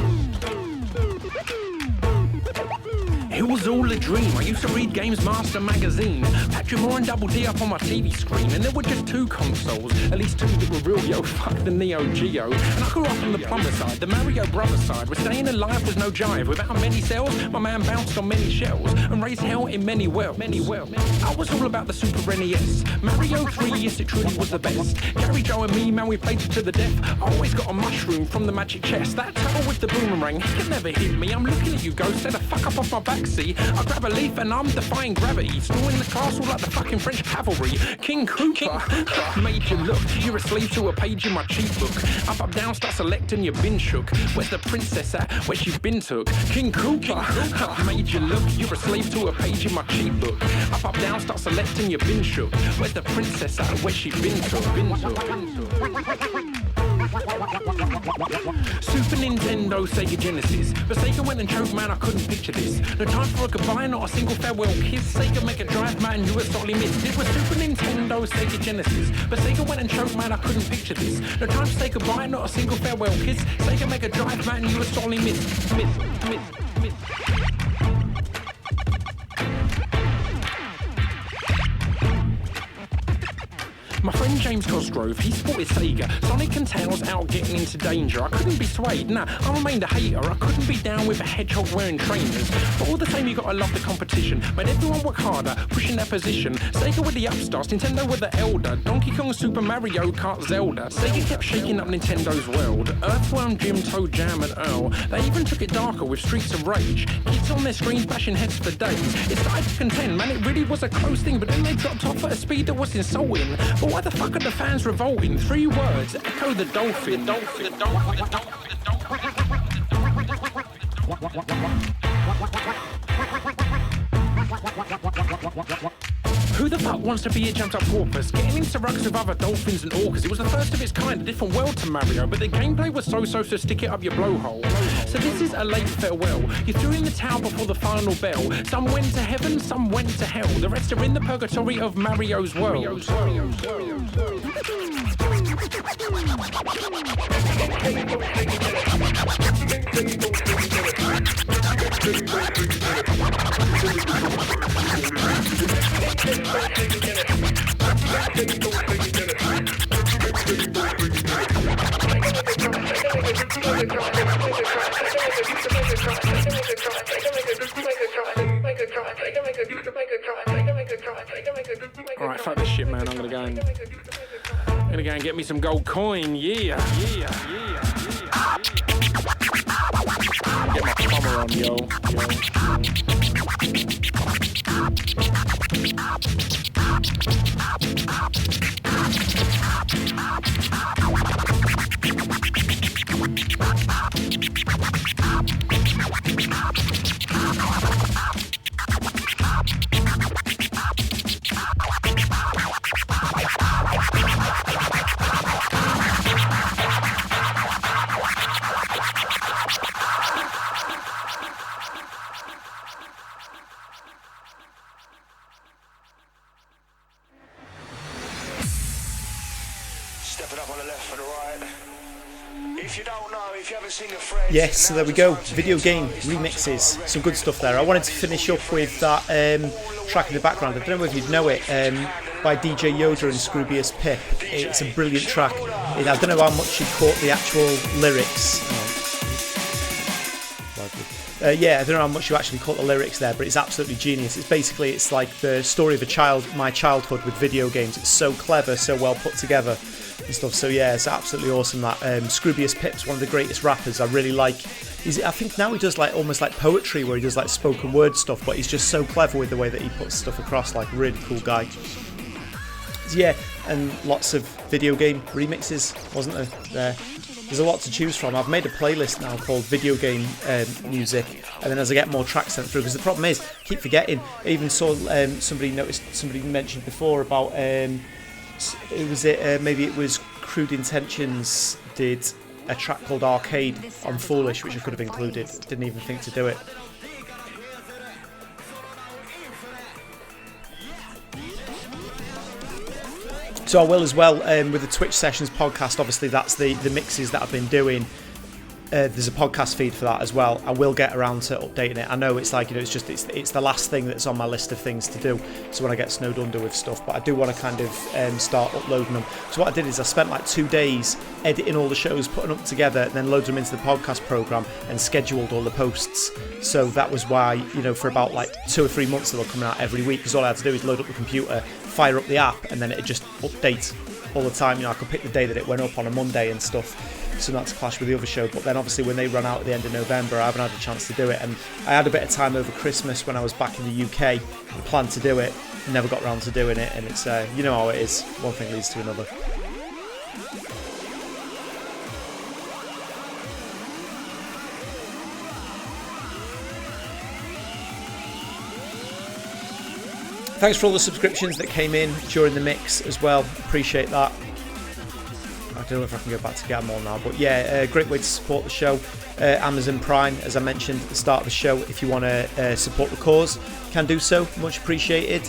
It was all a dream. I used to read Games Master magazine, Patrick Moore and Double D up on my TV screen, and there were just two consoles, at least two that were real. Yo, fuck the Neo Geo. And I grew up on the plumber side, the Mario Brothers side, where staying alive was no jive. Without many cells, my man bounced on many shells and raised hell in many wells. I was all about the Super NES. Mario 3, yes, it truly was the best. Gary, Joe and me, man, we played it to the death. I always got a mushroom from the magic chest. That turtle with the boomerang, he could never hit me. I'm looking at you, ghost, set the fuck up off my back. See, I grab a leaf and I'm defying gravity, storming the castle like the fucking French cavalry. King Cooper, made you look. You're a slave to a page in my cheat book. Up, down, start selecting your bin shook. Where's the princess at? Where she been took? King Cooper, made you look. You're a slave to a page in my cheat book. Up, down, start selecting your bin shook. Where's the princess at? Where she been took? Super Nintendo, Sega Genesis, but Sega went and choked, man, I couldn't picture this. No time for a goodbye, not a single farewell kiss. Sega Mega Drive, man, you were sorely missed. It was Super Nintendo, Sega Genesis, but Sega went and choked, man, I couldn't picture this. No time to say goodbye, not a single farewell kiss. Sega Mega Drive, man, you were sorely missed. Miss. My friend James Cosgrove, he sported Sega. Sonic and Tails out getting into danger. I couldn't be swayed, nah, I remained a hater. I couldn't be down with a hedgehog wearing trainers. But all the same, you gotta love the competition. Made everyone work harder, pushing their position. Sega with the upstarts, Nintendo with the elder. Donkey Kong, Super Mario Kart, Zelda. Sega kept shaking up Nintendo's world. Earthworm, Jim, Toad, Jam and Earl. They even took it darker with Streets of Rage. Kids on their screens bashing heads for days. It started to contend, man, it really was a close thing. But then they dropped off at a speed that was insulting. But why the fuck are the fans revolting? 3 words, echo the dolphin. Who the fuck wants to be a jumped up porpoise? Getting into rucks with other dolphins and orcas. It was the first of its kind, a different world to Mario, but the gameplay was so stick it up your blowhole. So this is a late farewell. You threw in the towel before the final bell. Some went to heaven, some went to hell. The rest are in the purgatory of Mario's world. Alright, fuck this shit, man. I'm gonna go and get me some gold coin. Yeah. Get my plumber on, yo. Yes, so there we go. Video game remixes. Some good stuff there. I wanted to finish up with that track in the background. I don't know if you'd know it, by DJ Yoda and Scroobius Pip. It's a brilliant track. I don't know how much you caught the actual lyrics. I don't know how much you actually caught the lyrics there, but it's absolutely genius. It's like the story of my childhood with video games. It's so clever, so well put together and stuff. So yeah, it's absolutely awesome. That Scroobius Pip's one of the greatest rappers. I really like. I think now he does like almost like poetry, where he does like spoken word stuff, but he's just so clever with the way that he puts stuff across. Like, really cool guy. Yeah, and lots of video game remixes, wasn't there? there's a lot to choose from. I've made a playlist now called video game music, and then as I get more tracks sent through, because the problem is, I keep forgetting. I even saw somebody mentioned before about maybe it was Crude Intentions did a track called Arcade on Foolish, which I could have included. Didn't even think to do it. So I will as well with the Twitch Sessions podcast. Obviously, that's the mixes that I've been doing. There's a podcast feed for that as well. I will get around to updating it. I know it's like, it's the last thing that's on my list of things to do. So when I get snowed under with stuff, but I do want to kind of start uploading them. So what I did is I spent like 2 days editing all the shows, putting them together, and then loaded them into the podcast program and scheduled all the posts. So that was why, for about like 2 or 3 months they were coming out every week, because all I had to do is load up the computer, fire up the app, and then it just updates all the time. I could pick the day that it went up on a Monday and stuff, so not to clash with the other show. But then obviously when they run out at the end of November, I haven't had a chance to do it, and I had a bit of time over Christmas when I was back in the UK. I planned to do it, never got around to doing it, and it's you know how it is, one thing leads to another. Thanks for all the subscriptions that came in during the mix as well. Appreciate that. I don't know if I can go back to get them all now, but yeah, great way to support the show. Amazon Prime, as I mentioned at the start of the show, if you want to support the cause, can do so. Much appreciated.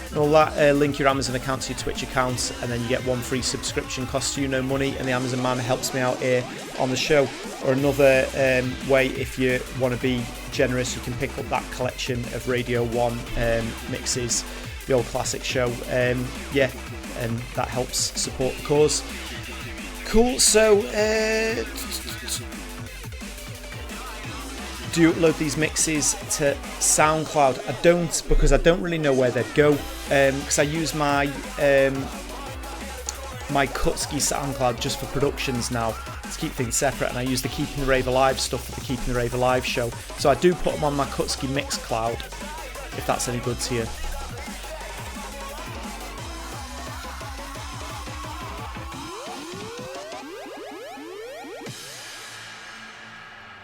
And all that, link your Amazon account to your Twitch account, and then you get one free subscription. Costs you no money, and the Amazon man helps me out here on the show. Or another way, if you want to be generous, you can pick up that collection of Radio 1 mixes, the old classic show. And that helps support the cause. Cool. So do you upload these mixes to SoundCloud? I don't, because I don't really know where they'd go, because I use my my Kutski SoundCloud just for productions now, to keep things separate, and I use the Keeping the Rave Alive stuff for the Keeping the Rave Alive show. So I do put them on my Kutski Mixcloud, if that's any good to you.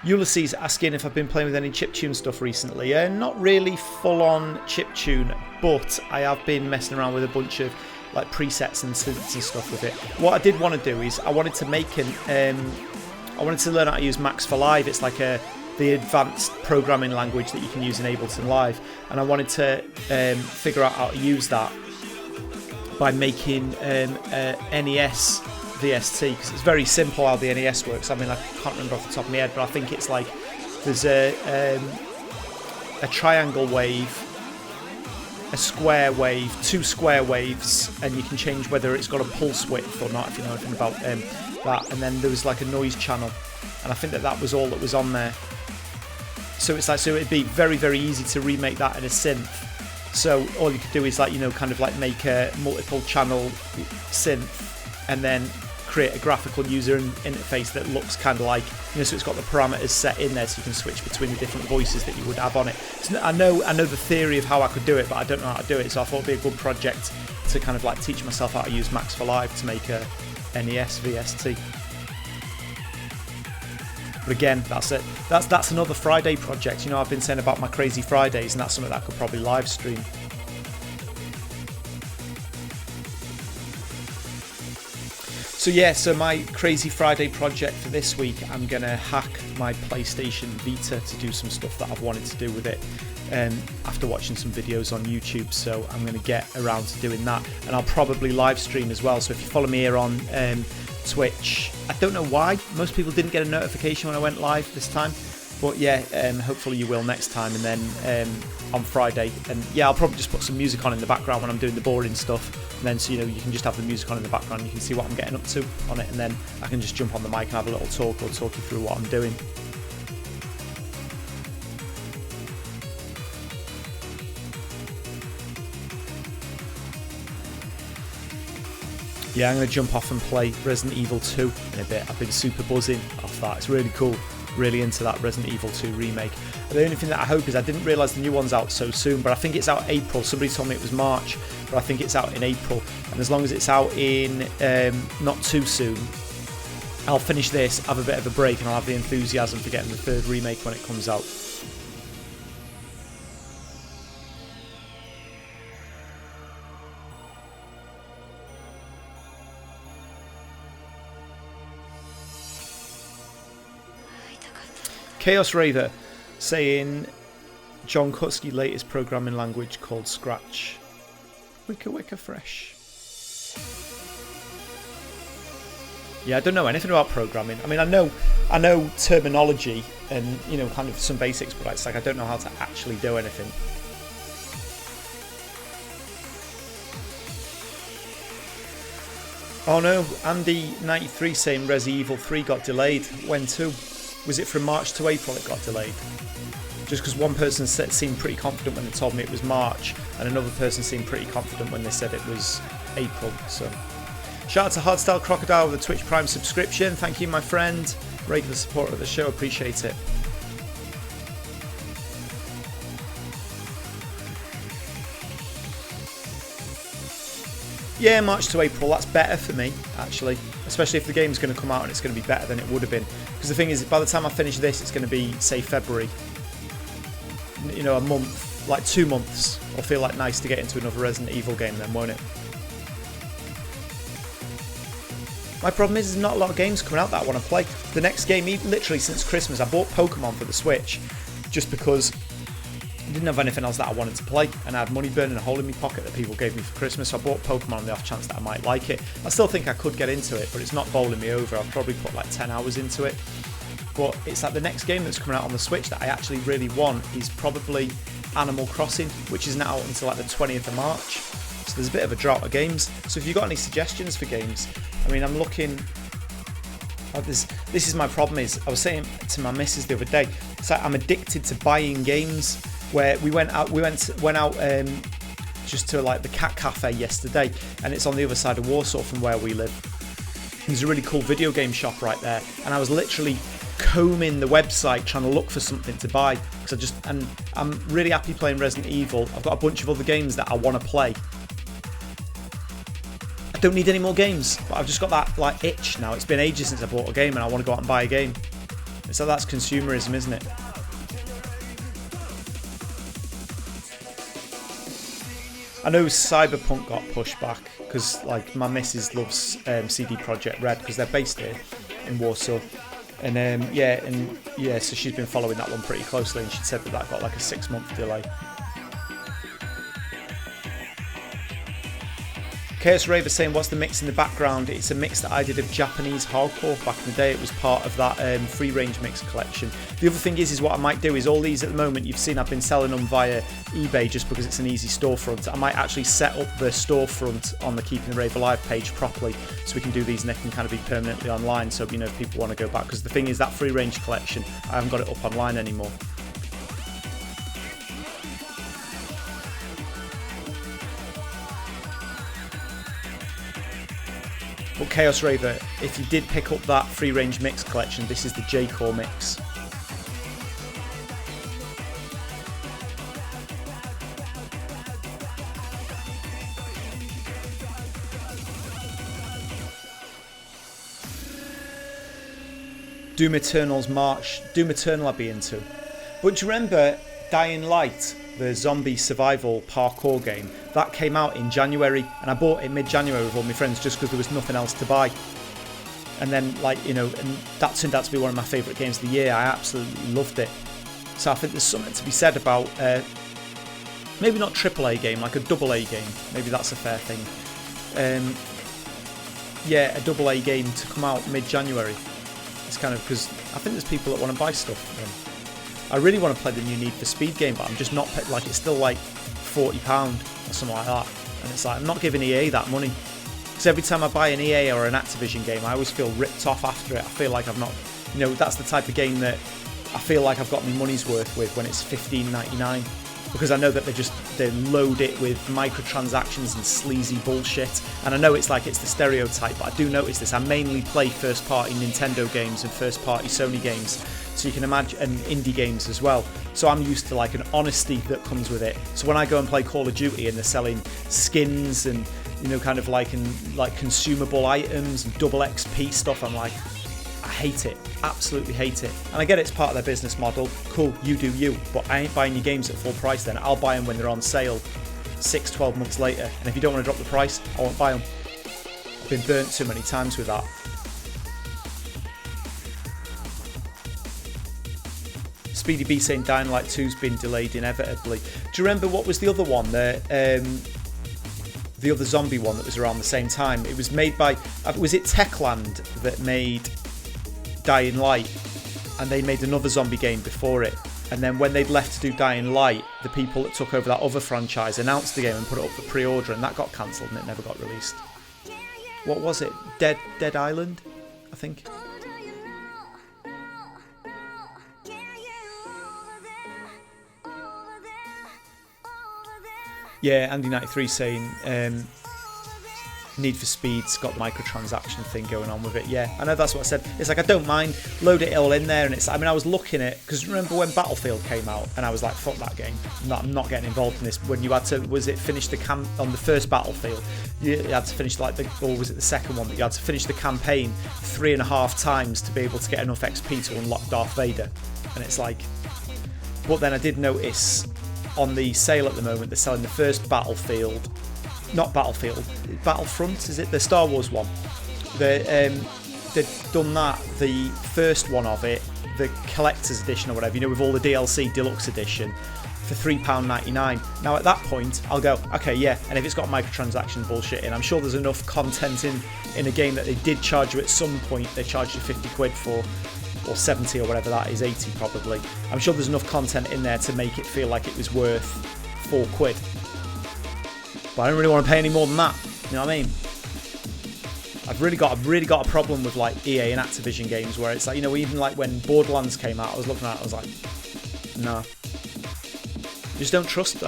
Ulysses asking if I've been playing with any chiptune stuff recently. Not really full-on chiptune, but I have been messing around with a bunch of like presets and synths and stuff with it. What I did want to do is I wanted to make I wanted to learn how to use Max for Live. It's like the advanced programming language that you can use in Ableton Live, and I wanted to figure out how to use that by making NES VST, because it's very simple how the NES works. I mean, I can't remember off the top of my head, but I think it's like there's a triangle wave, a square wave, 2 square waves, and you can change whether it's got a pulse width or not, if you know anything about that. And then there was like a noise channel, and I think that was all that was on there. So it's like, so it'd be very, very easy to remake that in a synth. So all you could do is like, kind of like make a multiple channel synth, and then create a graphical user interface that looks kind of like, so it's got the parameters set in there, so you can switch between the different voices that you would have on it. So I know the theory of how I could do it, but I don't know how to do it, so I thought it'd be a good project to kind of like teach myself how to use Max for Live to make a NES VST. But again, that's it. That's another Friday project. I've been saying about my crazy Fridays, and that's something that I could probably live stream. So yeah, so my Crazy Friday project for this week, I'm going to hack my PlayStation Vita to do some stuff that I've wanted to do with it after watching some videos on YouTube. So I'm going to get around to doing that, and I'll probably live stream as well. So if you follow me here on Twitch, I don't know why most people didn't get a notification when I went live this time, but yeah, hopefully you will next time. And then on Friday, and yeah, I'll probably just put some music on in the background when I'm doing the boring stuff, and then so you can just have the music on in the background, you can see what I'm getting up to on it, and then I can just jump on the mic and have a little talk, or talk you through what I'm doing. Yeah, I'm going to jump off and play Resident Evil 2 in a bit. I've been super buzzing off that. It's really cool. Really into that Resident Evil 2 remake. The only thing that I hope is, I didn't realise the new one's out so soon, but I think it's out April. Somebody told me it was March, but I think it's out in April. And as long as it's out in not too soon, I'll finish this, have a bit of a break, and I'll have the enthusiasm for getting the third remake when it comes out. Chaos Raver saying John Kutsky's latest programming language called Scratch. Wicca wicca fresh. Yeah, I don't know anything about programming. I mean, I know terminology and, you know, kind of some basics, but it's like I don't know how to actually do anything. Oh no, Andy93 saying Resi Evil 3 got delayed. When to? Was it from March to April it got delayed? Just because one person seemed pretty confident when they told me it was March, and another person seemed pretty confident when they said it was April. So, shout out to Hardstyle Crocodile with a Twitch Prime subscription. Thank you, my friend. Regular supporter of the show, appreciate it. Yeah, March to April, that's better for me, actually. Especially if the game's going to come out and it's going to be better than it would have been. Because the thing is, by the time I finish this, it's going to be, say, February. You know, a month, like 2 months. It'll feel like nice to get into another Resident Evil game then, won't it? My problem is there's not a lot of games coming out that I want to play. The next game, literally since Christmas, I bought Pokemon for the Switch. Just because I didn't have anything else that I wanted to play, and I had money burning a hole in my pocket that people gave me for Christmas, so I bought Pokemon on the off chance that I might like it. I still think I could get into it, but it's not bowling me over. I'll probably put like 10 hours into it. But it's like the next game that's coming out on the Switch that I actually really want is probably Animal Crossing, which isn't out until like the 20th of March. So there's a bit of a drought of games. So if you've got any suggestions for games, I mean, I'm looking... This is my problem is, I was saying to my missus the other day, it's like I'm addicted to buying games. Where we went out just to like the Cat Cafe yesterday, and it's on the other side of Warsaw from where we live. There's a really cool video game shop right there, and I was literally combing the website trying to look for something to buy because I'm really happy playing Resident Evil. I've got a bunch of other games that I want to play. I don't need any more games, but I've just got that like itch now. It's been ages since I bought a game, and I want to go out and buy a game. So that's consumerism, isn't it? I know Cyberpunk got pushed back because like my missus loves CD Projekt Red because they're based here in Warsaw, and so she's been following that one pretty closely, and she said that got like a 6-month delay. Chaos Raver saying, what's the mix in the background? It's a mix that I did of Japanese hardcore back in the day. It was part of that free range mix collection. The other thing is what I might do is all these at the moment, you've seen I've been selling them via eBay just because it's an easy storefront. I might actually set up the storefront on the Keeping the Rave Alive page properly so we can do these and they can kind of be permanently online, so you know if people want to go back, because the thing is that free range collection, I haven't got it up online anymore. But Chaos Raver, if you did pick up that free range mix collection, this is the J-Core mix. Doom Eternal's March. Doom Eternal I'd be into. But do you remember Dying Light, the zombie survival parkour game? That came out in January, and I bought it mid-January with all my friends just because there was nothing else to buy. And then, like, you know, and that turned out to be one of my favourite games of the year. I absolutely loved it. So I think there's something to be said about maybe not AAA game, like a AA game. Maybe that's a fair thing. Yeah, a AA game to come out mid-January. It's kind of because I think there's people that want to buy stuff. I really want to play the new Need for Speed game, but I'm just not, like, it's still like £40 or something like that. And it's like, I'm not giving EA that money. Because every time I buy an EA or an Activision game, I always feel ripped off after it. I feel like I've not, you know, that's the type of game that I feel like I've got my money's worth with when it's $15.99. Because I know that they load it with microtransactions and sleazy bullshit. And I know it's like it's the stereotype, but I do notice this. I mainly play first-party Nintendo games and first-party Sony games. So you can imagine, and indie games as well. So I'm used to like an honesty that comes with it. So when I go and play Call of Duty and they're selling skins and, you know, kind of like consumable items and double XP stuff, I'm like, hate it. Absolutely hate it. And I get it's part of their business model. Cool, you do you. But I ain't buying your games at full price then. I'll buy them when they're on sale 6-12 months later. And if you don't want to drop the price, I won't buy them. I've been burnt too many times with that. Speedy B saying Dying Light 2's been delayed inevitably. Do you remember what was the other one? The other zombie one that was around the same time. It was made by, was it Techland that made Dying Light? And they made another zombie game before it. And then when they'd left to do Dying Light, the people that took over that other franchise announced the game and put it up for pre-order, and that got cancelled and it never got released. What was it? Dead Island, I think. Yeah, Andy93 saying Need for Speed's got the microtransaction thing going on with it. Yeah, I know, that's what I said. It's like, I don't mind, load it all in there, and it's, I mean, I was looking at, because remember when Battlefield came out, and I was like, fuck that game, I'm not getting involved in this. When you had to, was it finish the on the first Battlefield, you had to finish like or was it the second one, that you had to finish the campaign 3.5 times to be able to get enough XP to unlock Darth Vader, and it's like, but then I did notice on the sale at the moment, they're selling the first Battlefront, is it? The Star Wars one. They've done that, the first one of it, the collector's edition or whatever, you know, with all the DLC deluxe edition, for £3.99. Now at that point, I'll go, okay, yeah, and if it's got microtransaction bullshit in, I'm sure there's enough content in a game that they did charge you at some point, they charged you 50 quid for, or 70 or whatever that is, 80 probably. I'm sure there's enough content in there to make it feel like it was worth 4 quid. But I don't really want to pay any more than that. You know what I mean? I've really got a problem with like EA and Activision games where it's like, you know, even like when Borderlands came out, I was looking at it, I was like, no. I don't trust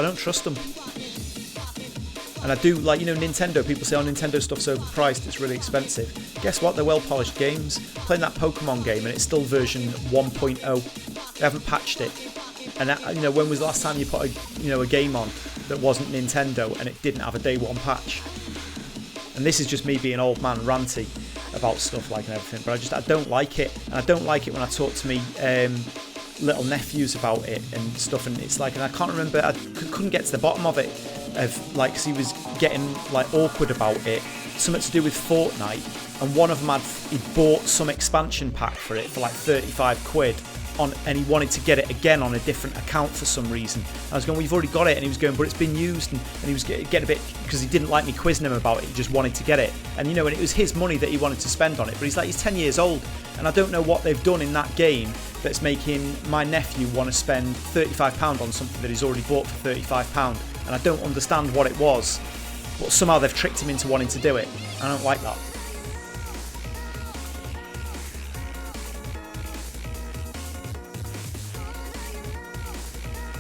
them. And I do, like, you know, Nintendo, people say, oh, Nintendo stuff's overpriced, it's really expensive. Guess what? They're well-polished games. Playing that Pokemon game, and it's still version 1.0. They haven't patched it. And, you know, when was the last time you put a game on that wasn't Nintendo and it didn't have a day one patch? And this is just me being old man ranty about stuff like and everything, but I don't like it. And I don't like it when I talk to me little nephews about it and stuff, and it's like, and I can't remember, I couldn't get to the bottom of it, of like, cause he was getting like awkward about it, something to do with Fortnite, and one of them he bought some expansion pack for it for like 35 quid on, and he wanted to get it again on a different account for some reason. I was going, well, you've already got it, and he was going, but it's been used, and he was getting a bit, because he didn't like me quizzing him about it, he just wanted to get it, and you know, and it was his money that he wanted to spend on it, but he's like, he's 10 years old, and I don't know what they've done in that game that's making my nephew want to spend £35 on something that he's already bought for £35, and I don't understand what it was, but somehow they've tricked him into wanting to do it. I don't like that.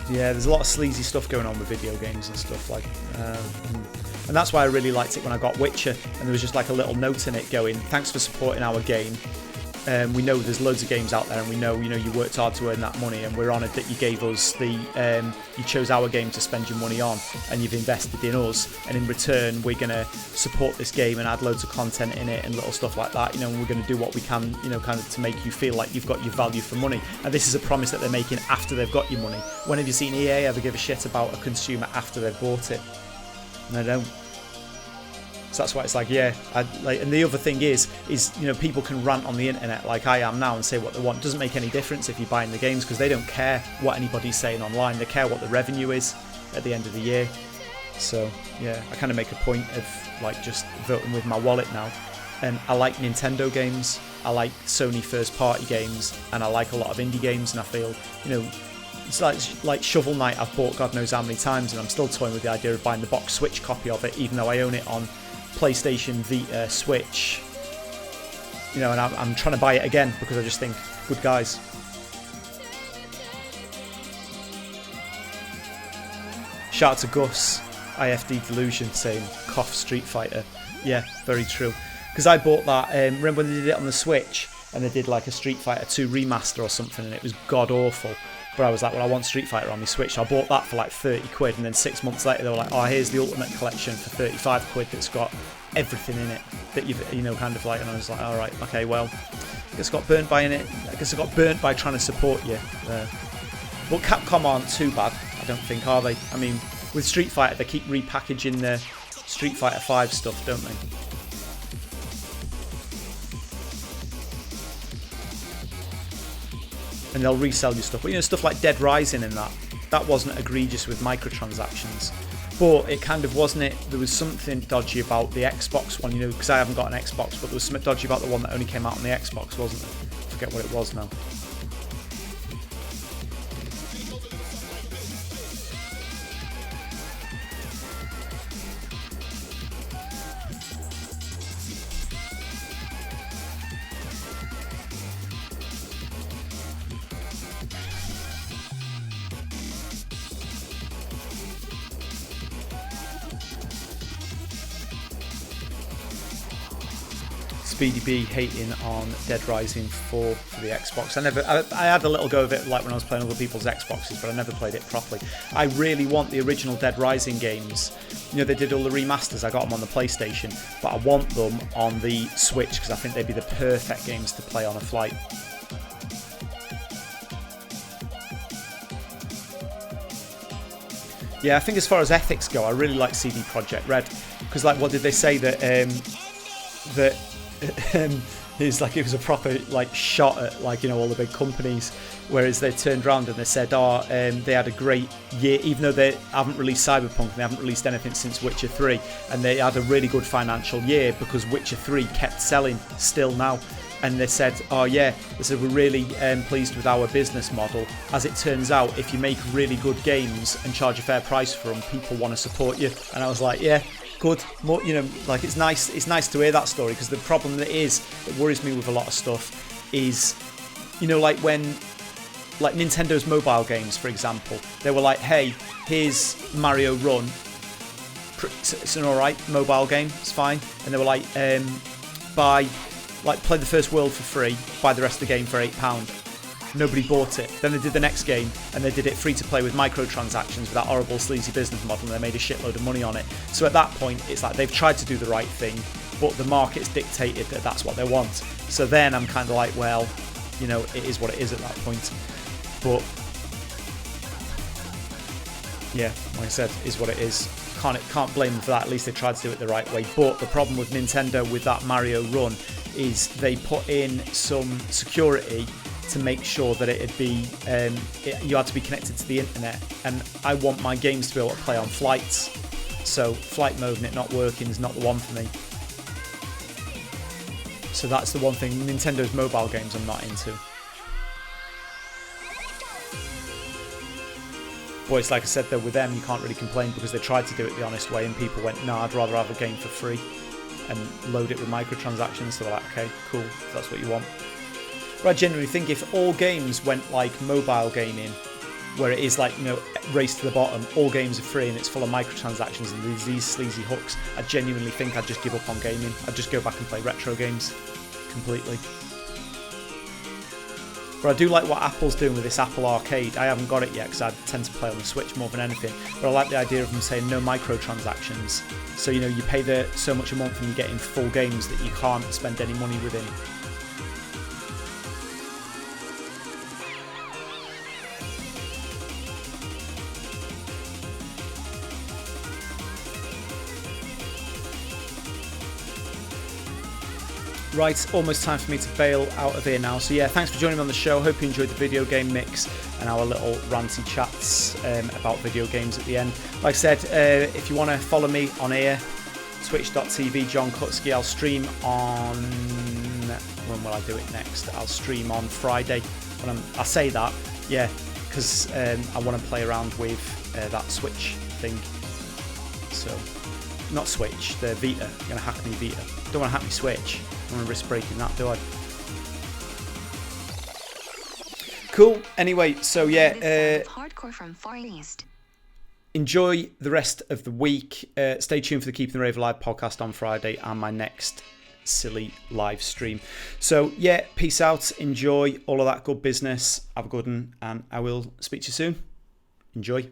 Yeah, there's a lot of sleazy stuff going on with video games and stuff like, and that's why I really liked it when I got Witcher, and there was just like a little note in it going, thanks for supporting our game. We know there's loads of games out there, and we know, you know, you worked hard to earn that money, and we're honoured that you gave us the, you chose our game to spend your money on, and you've invested in us, and in return we're going to support this game and add loads of content in it and little stuff like that, you know, and we're going to do what we can, you know, kind of to make you feel like you've got your value for money. And this is a promise that they're making after they've got your money. When have you seen EA ever give a shit about a consumer after they've bought it? And they don't. So that's why it's like, yeah, and the other thing is, you know, people can rant on the internet like I am now and say what they want. It doesn't make any difference if you're buying the games, because they don't care what anybody's saying online. They care what the revenue is at the end of the year. So yeah, I kind of make a point of like just voting with my wallet now. And I like Nintendo games, I like Sony first party games, and I like a lot of indie games, and I feel, you know, it's like Shovel Knight I've bought God knows how many times, and I'm still toying with the idea of buying the box Switch copy of it, even though I own it on PlayStation, Vita, Switch, you know, and I'm trying to buy it again because I just think, good guys. Shout out to Gus, IFD Delusion, saying cough Street Fighter. Yeah, very true. Because I bought that, remember when they did it on the Switch, and they did like a Street Fighter 2 remaster or something, and it was god awful. But I was like, well, I want Street Fighter on my Switch. So I bought that for like 30 quid, and then 6 months later they were like, oh, here's the Ultimate Collection for 35 quid that's got everything in it that you've, you know, kind of like, and I was like, all right, okay, well, guess I got burnt by it. I guess I got burnt by trying to support you there. But Capcom aren't too bad, I don't think, are they? I mean, with Street Fighter, they keep repackaging their Street Fighter 5 stuff, don't they? And they'll resell you stuff. But, you know, stuff like Dead Rising and that wasn't egregious with microtransactions. But it kind of wasn't it. There was something dodgy about the Xbox one, you know, because I haven't got an Xbox, but there was something dodgy about the one that only came out on the Xbox, wasn't there? I forget what it was now. Speedy B hating on Dead Rising 4 for the Xbox. I had a little go of it like when I was playing other people's Xboxes, but I never played it properly. I really want the original Dead Rising games. You know, they did all the remasters, I got them on the PlayStation, but I want them on the Switch because I think they'd be the perfect games to play on a flight. Yeah, I think as far as ethics go, I really like CD Projekt Red because, like, what did they say that it's like it was a proper like shot at, like, you know, all the big companies, whereas they turned around and they said they had a great year, even though they haven't released Cyberpunk and they haven't released anything since Witcher 3, and they had a really good financial year because Witcher 3 kept selling still now. And they said, oh yeah, they said, we're really pleased with our business model. As it turns out, if you make really good games and charge a fair price for them, people want to support you. And I was like, yeah, good. More, you know, like, it's nice to hear that story, because the problem that worries me with a lot of stuff is, you know, like when, like Nintendo's mobile games, for example, they were like, hey, here's Mario Run. It's an alright mobile game, it's fine. And they were like, play the first world for free, buy the rest of the game for £8. Nobody bought it. Then they did the next game and they did it free to play with microtransactions with that horrible sleazy business model, and they made a shitload of money on it. So at that point, it's like they've tried to do the right thing, but the market's dictated that that's what they want. So then I'm kind of like, well, you know, it is what it is at that point. But yeah, like I said, is what it is. Can't blame them for that. At least they tried to do it the right way. But the problem with Nintendo with that Mario Run is they put in some security to make sure that it'd be you had to be connected to the internet, and I want my games to be able to play on flights. So flight mode and it not working is not the one for me. So that's the one thing. Nintendo's mobile games I'm not into. But like I said, though, with them you can't really complain because they tried to do it the honest way and people went, no, I'd rather have a game for free and load it with microtransactions. So they're like, okay, cool, if that's what you want. But I genuinely think if all games went like mobile gaming, where it is like, you know, race to the bottom, all games are free and it's full of microtransactions and these sleazy hooks, I genuinely think I'd just give up on gaming. I'd just go back and play retro games completely. But I do like what Apple's doing with this Apple Arcade. I haven't got it yet because I tend to play on the Switch more than anything. But I like the idea of them saying no microtransactions. So, you know, you pay so much a month and you're getting full games that you can't spend any money within. Right, almost time for me to bail out of here now. So yeah, thanks for joining me on the show. Hope you enjoyed the video game mix and our little ranty chats about video games at the end. Like I said, if you want to follow me on here, twitch.tv John Kutsky. I'll stream on... when will I do it next? I'll stream on Friday. I say that, yeah, because I want to play around with that Switch thing. So, not Switch, the Vita. I'm going to hack me Vita. Don't want to hack me Switch. I don't want to risk breaking that, do I? Cool. Anyway, so yeah. Hardcore from Far East. Enjoy the rest of the week. Stay tuned for the Keeping the Rave Alive podcast on Friday and my next silly live stream. So yeah, peace out. Enjoy all of that good business. Have a good one, and I will speak to you soon. Enjoy.